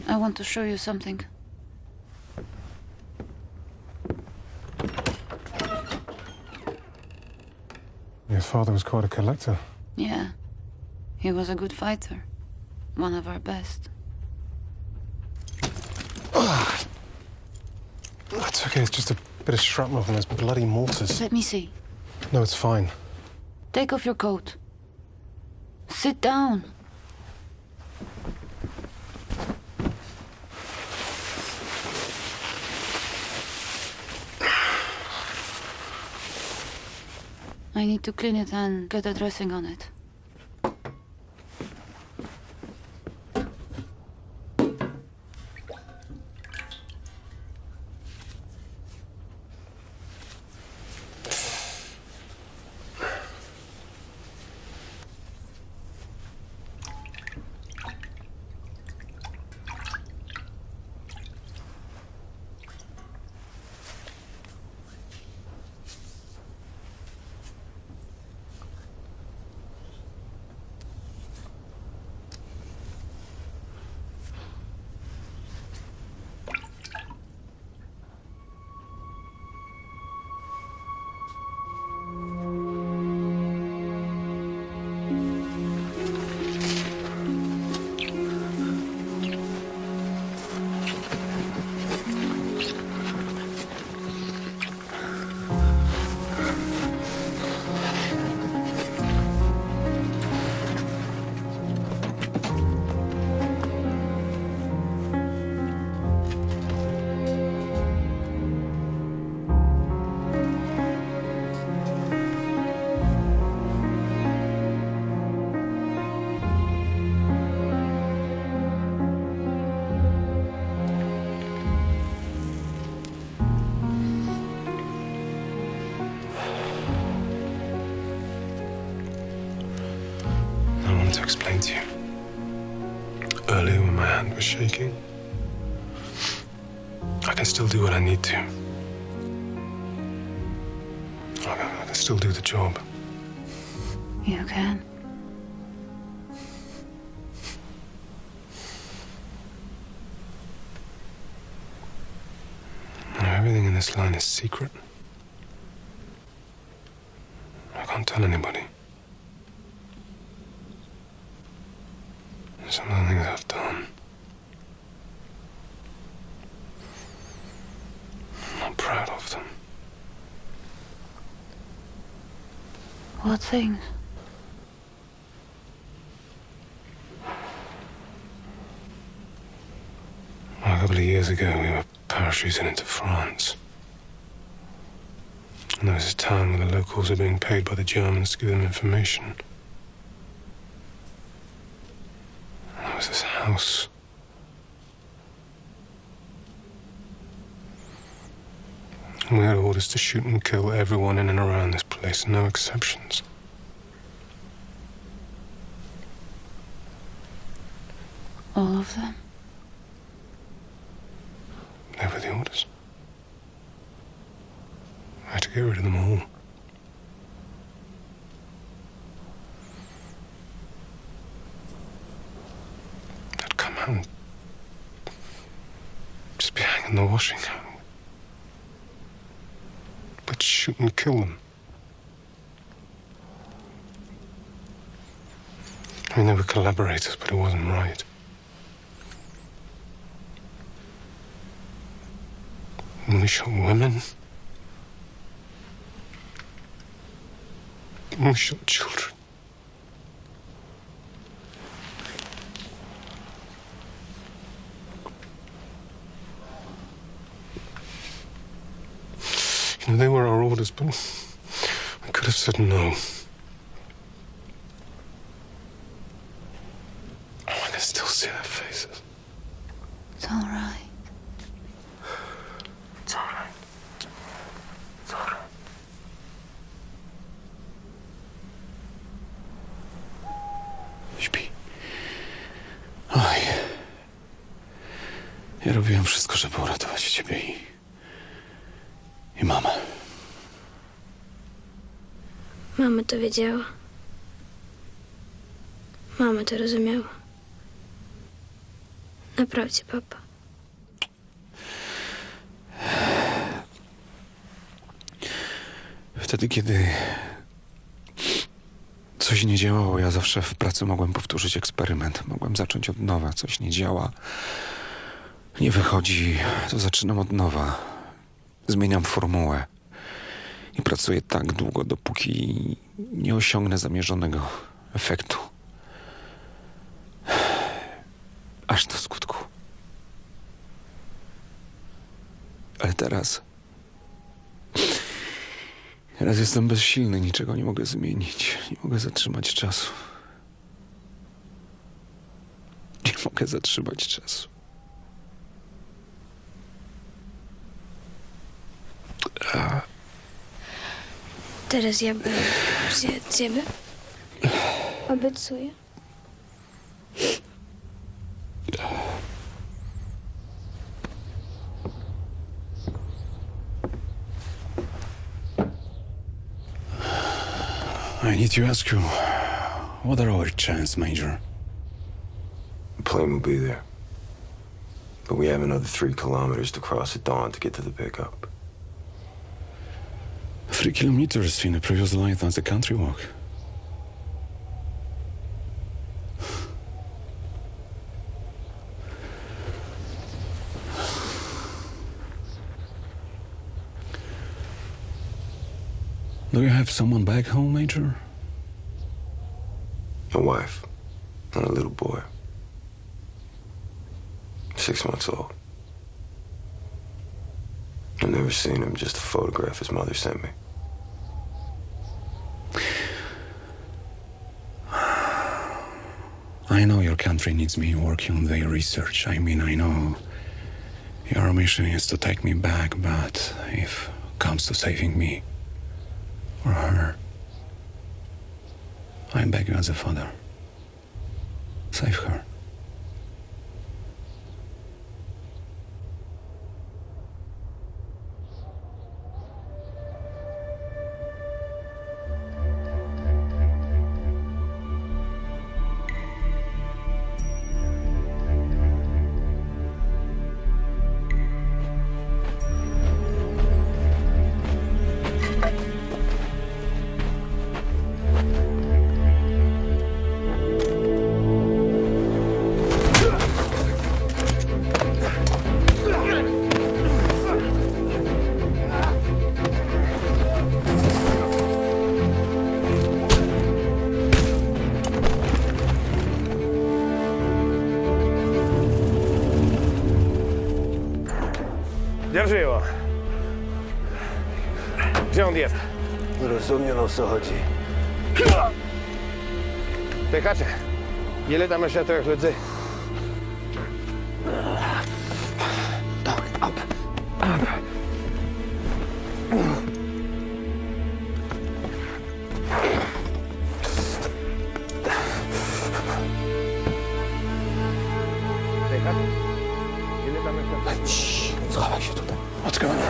I want to show you something. Your father was quite a collector. Yeah. He was a good fighter. One of our best. That's okay, it's just a bit of shrapnel from those bloody mortars. Let me see. No, it's fine. Take off your coat. Sit down. I need to clean it and get a dressing on it. to explain to you. Earlier, when my hand was shaking, I can still do what I need to. I can still do the job. You can. Everything in this line is secret. I can't tell anybody. Some of the things I've done, I'm not proud of them. What things? A couple of years ago, we were parachuting into France. And there was a town where the locals were being paid by the Germans to give them information. And there was this house. And we had orders to shoot and kill everyone in and around this place, no exceptions. All of them? They were the orders. I had to get rid of them all. They'd come out and just be hanging the washing out. But shoot and kill them. I mean, they were collaborators, but it wasn't right. And we shot women. And we shot children. You know, they were our orders, but we could have said no. Oh, I can still see their faces. It's all right. It's all right. It's all right. Śpi. Oj. Ja robiłem wszystko, żeby uratować ciebie i mamę. Mama to wiedziała. Mama to rozumiała. Naprawdę, papa. Wtedy, kiedy coś nie działało, ja zawsze w pracy mogłem powtórzyć eksperyment. Mogłem zacząć od nowa. Coś nie działa. Nie wychodzi, to zaczynam od nowa. Zmieniam formułę. I pracuję tak długo, dopóki nie osiągnę zamierzonego efektu. Aż do skutku. Ale teraz jestem bezsilny, niczego nie mogę zmienić. Nie mogę zatrzymać czasu. Nie mogę zatrzymać czasu. Teraz ja bym zjadł ciebie. Obiecuję. I need to ask you, what are our chances, Major? The plane will be there. But we have another 3 kilometers to cross at dawn to get to the pickup. 3 kilometers in a previous life, that's a country walk. Do you have someone back home, Major? A wife and a little boy. 6 months old. I've never seen him, just a photograph his mother sent me. I know your country needs me working on their research. I mean, I know your mission is to take me back, but if it comes to saving me or her, I beg you as a father, Save her. Держи его. Gdzie on jest? Rozumiem, o co chodzi. Pykacze, ile tam jeszcze tych ludzi? Schowaj się tutaj. What's going on?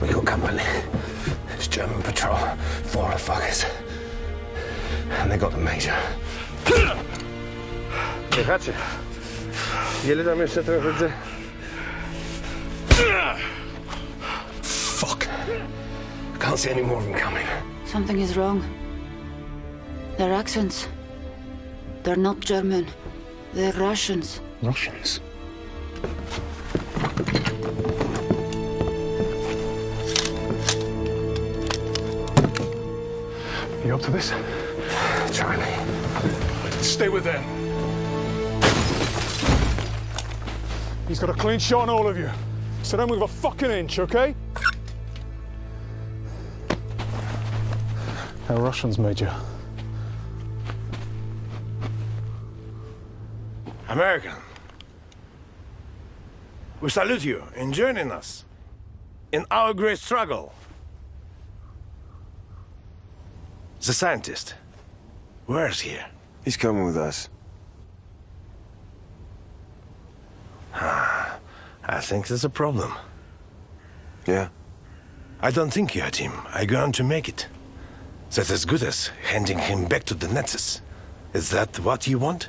We got company. It's German patrol. 4 fuckers. And they got the major. Pykacze, ile tam jeszcze tych ludzi? Fuck. I can't see any more of them coming. Something is wrong. Their accents. They're not German. They're Russians. Russians? You up to this? Try me. Stay with them. He's got a clean shot on all of you. So don't move a fucking inch, okay? They're Russians, Major. American. We salute you in joining us in our great struggle. The scientist, where's he? He's coming with us. I think there's a problem. Yeah? I don't think you had him. I'm going to make it. That's as good as handing him back to the Nazis. Is that what you want?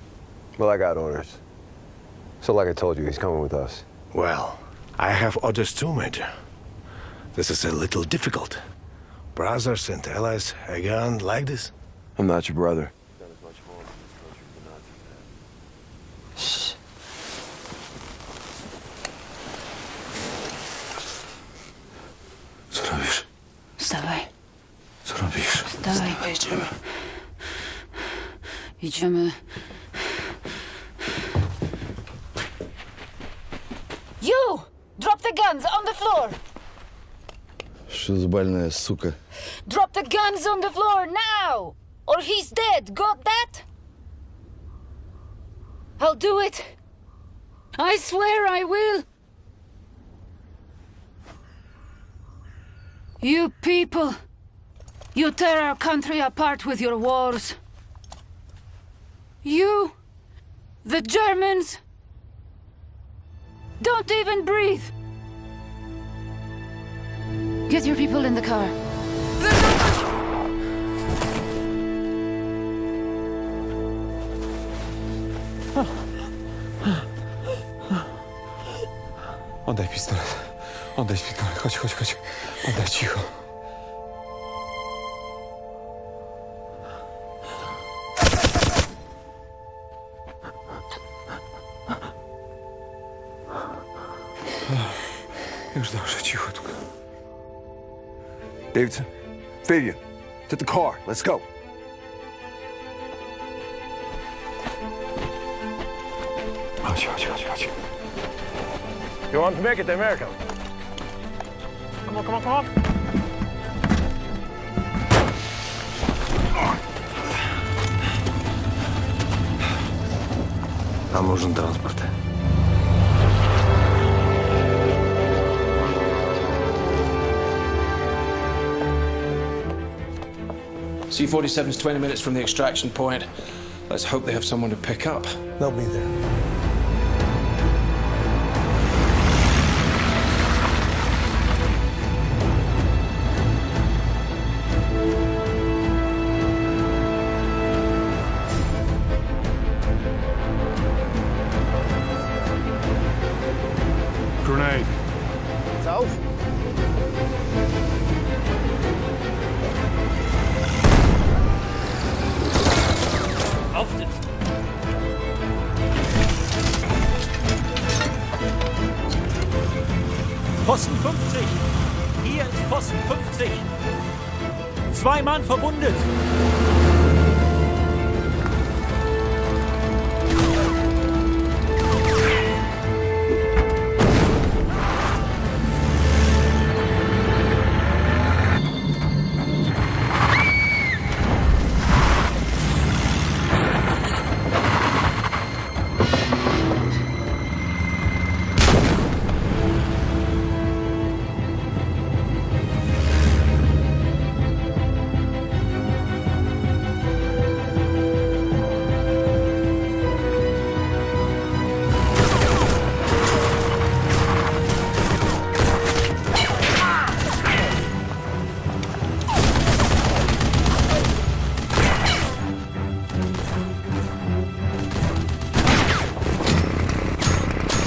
Well, I got orders. So like I told you, he's coming with us. Well, I have orders too, Major. This is a little difficult. Brothers and allies again like this? I'm not your brother. Shh. Co robisz? Wstawaj. Co robisz? Wstawaj. Idziemy. Idziemy. You! Drop the guns on the floor! Что за больная сука? Drop the guns on the floor now! Or he's dead, got that? I'll do it. I swear I will. You people, you tear our country apart with your wars. You, the Germans, don't even breathe. Get your people in the car. Oddaj pistolet. Oddaj pistolet. Chodź, chodź, chodź. Oddaj, cicho. Już dobrze, cichutko. Davidson, Fabian, to the car. Let's go. Chodź, chodź, chodź, chodź. You want to make it American? Come on, come on, come on! Нам нужен транспорт. C-47's 20 minutes from the extraction point. Let's hope they have someone to pick up. They'll be there. Grenade. South. Aufsitzen. Posten 50. Hier ist Posten 50. 2 Mann verwundet.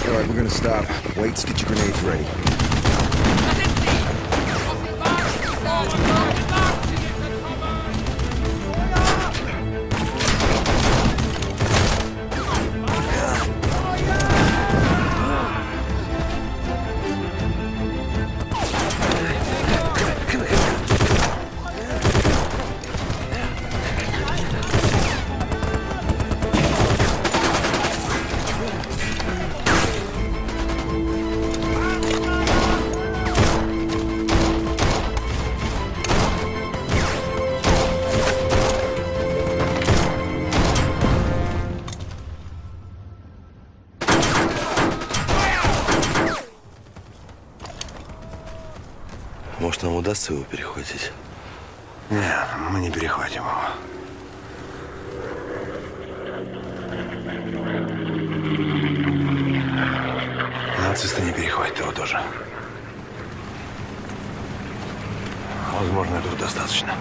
All right, we're gonna stop. Waits, get your grenades ready. Может, нам удастся его перехватить? Нет, мы не перехватим его. Нацисты не перехватят его тоже. Возможно, этого достаточно.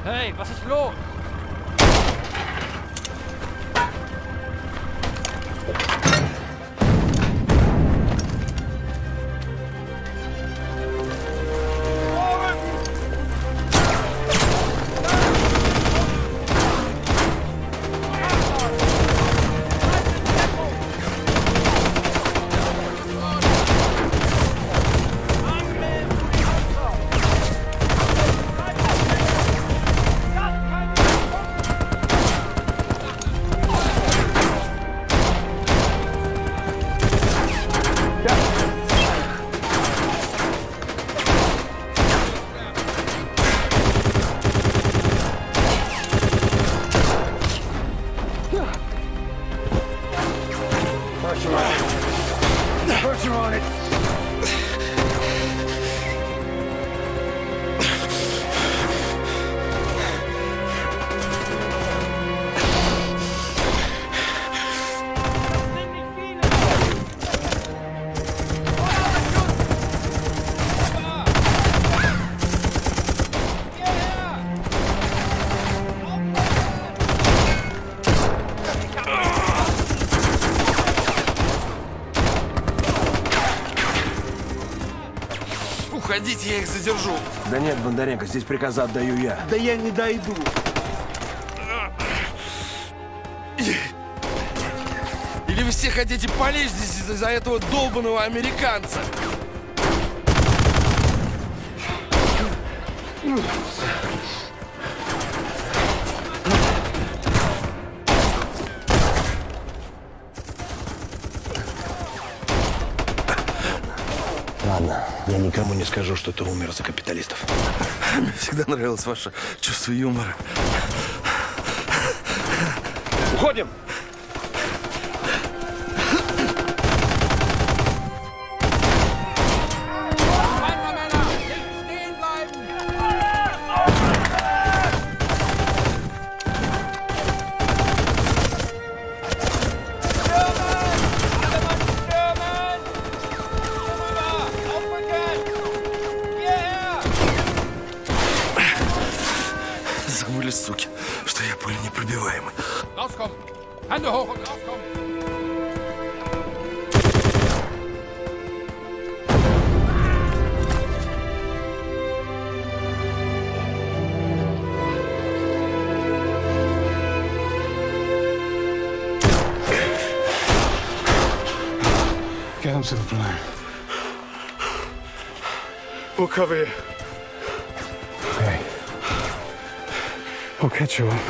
Hey, was ist los? Pressure on it. Уходите, я их задержу. Да нет, Бондаренко, здесь приказы отдаю я. Да я не дойду. Или вы все хотите полечь здесь из-за этого долбаного американца? Ладно, я никому не скажу, что ты умер за капиталистов. Мне всегда нравилось ваше чувство юмора. Уходим! Забыли, суки, что я пуленепробиваемый. Rauskommen! Hände hoch und rauskommen! Get them to the plane. We'll cover you. Okay. We'll catch you up.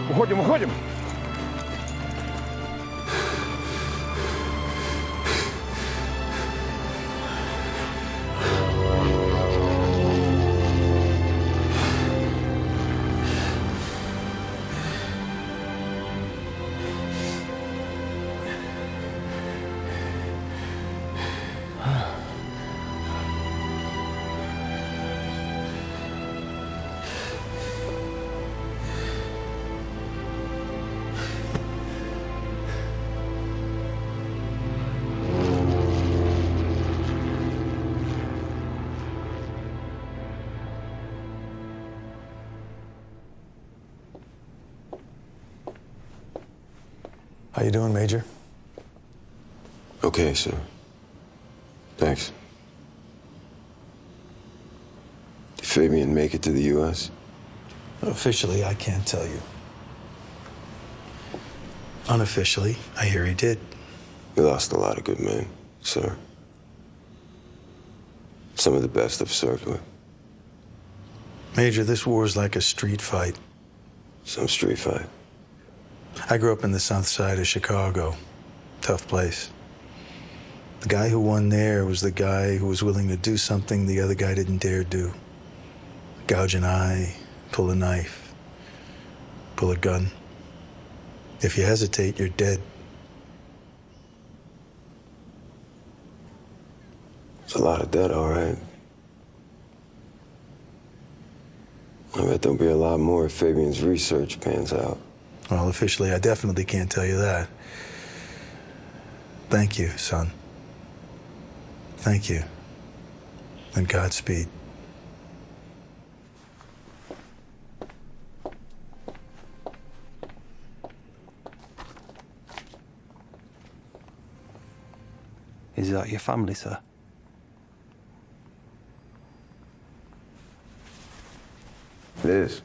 Уходим, уходим! How you doing, Major? Okay, sir. Thanks. Did Fabian make it to the U.S.? Officially, I can't tell you. Unofficially, I hear he did. We lost a lot of good men, sir. Some of the best I've served with. Major, this war is like a street fight. Some street fight. I grew up in the south side of Chicago. Tough place. The guy who won there was the guy who was willing to do something the other guy didn't dare do. Gouge an eye, pull a knife, pull a gun. If you hesitate, you're dead. It's a lot of debt, all right. I bet there'll be a lot more if Fabian's research pans out. Well, officially, I definitely can't tell you that. Thank you, son. Thank you. And Godspeed. Is that your family, sir? It is.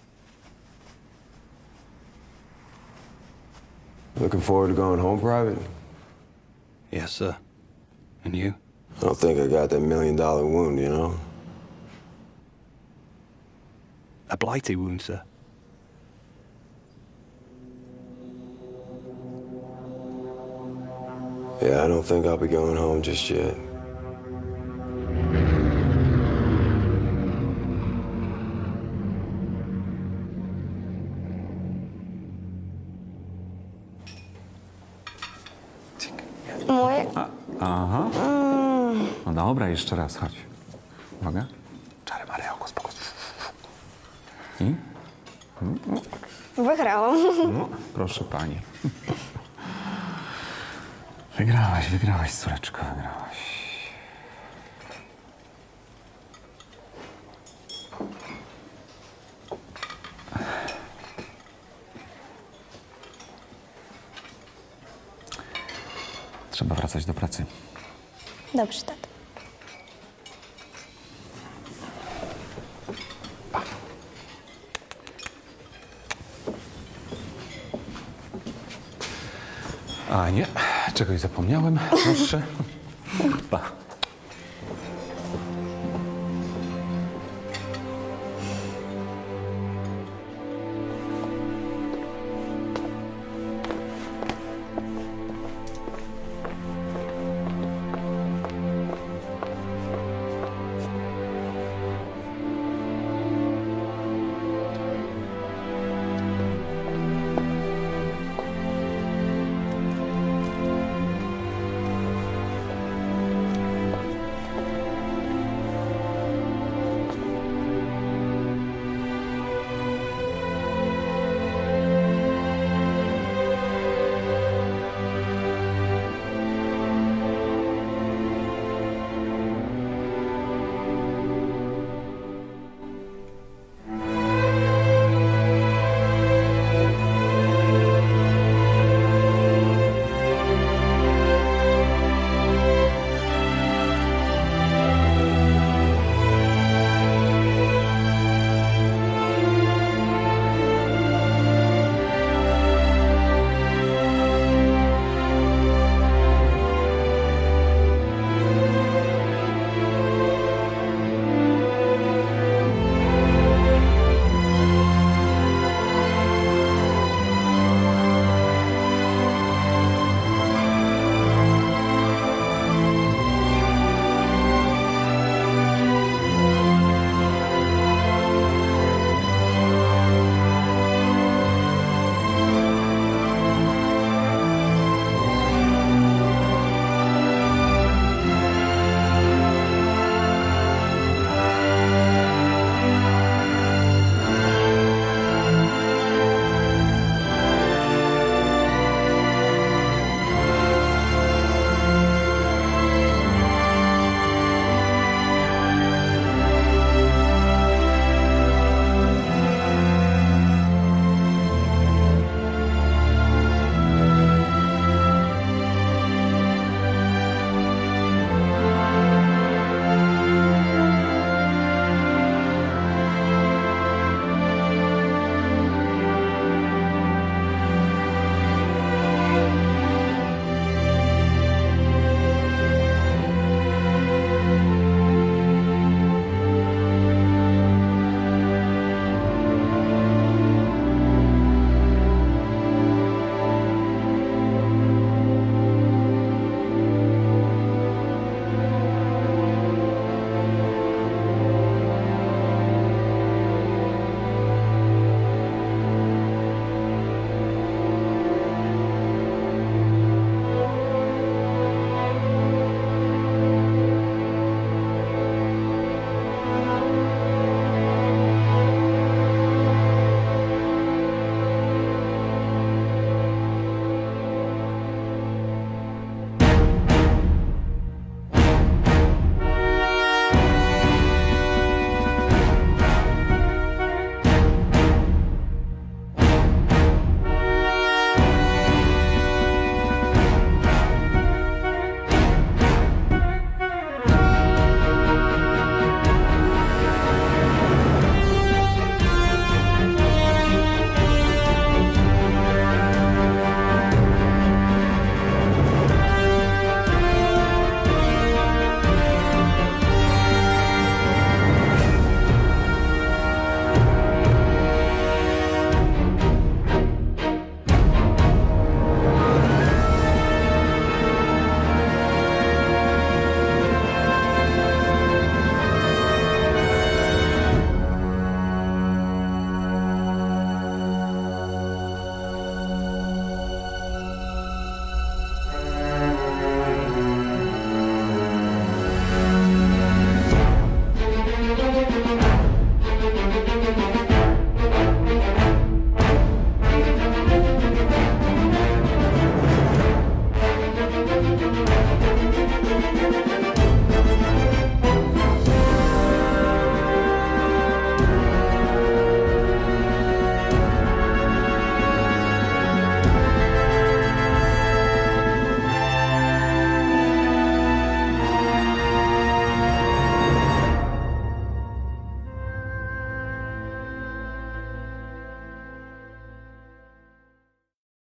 Looking forward to going home private? Yes, sir. And you? I don't think I got that $1 million wound, you know? A blighty wound, sir. Yeah, I don't think I'll be going home just yet. Moje? Aha. No dobra, jeszcze raz, chodź. Uwaga. Czary Mary, okus pokus. I? Wygrałam. No, proszę pani. Wygrałaś, córeczko, wygrałaś. Trzeba wracać do pracy. Dobrze, tato. A nie, czegoś zapomniałem. Proszę. Pa.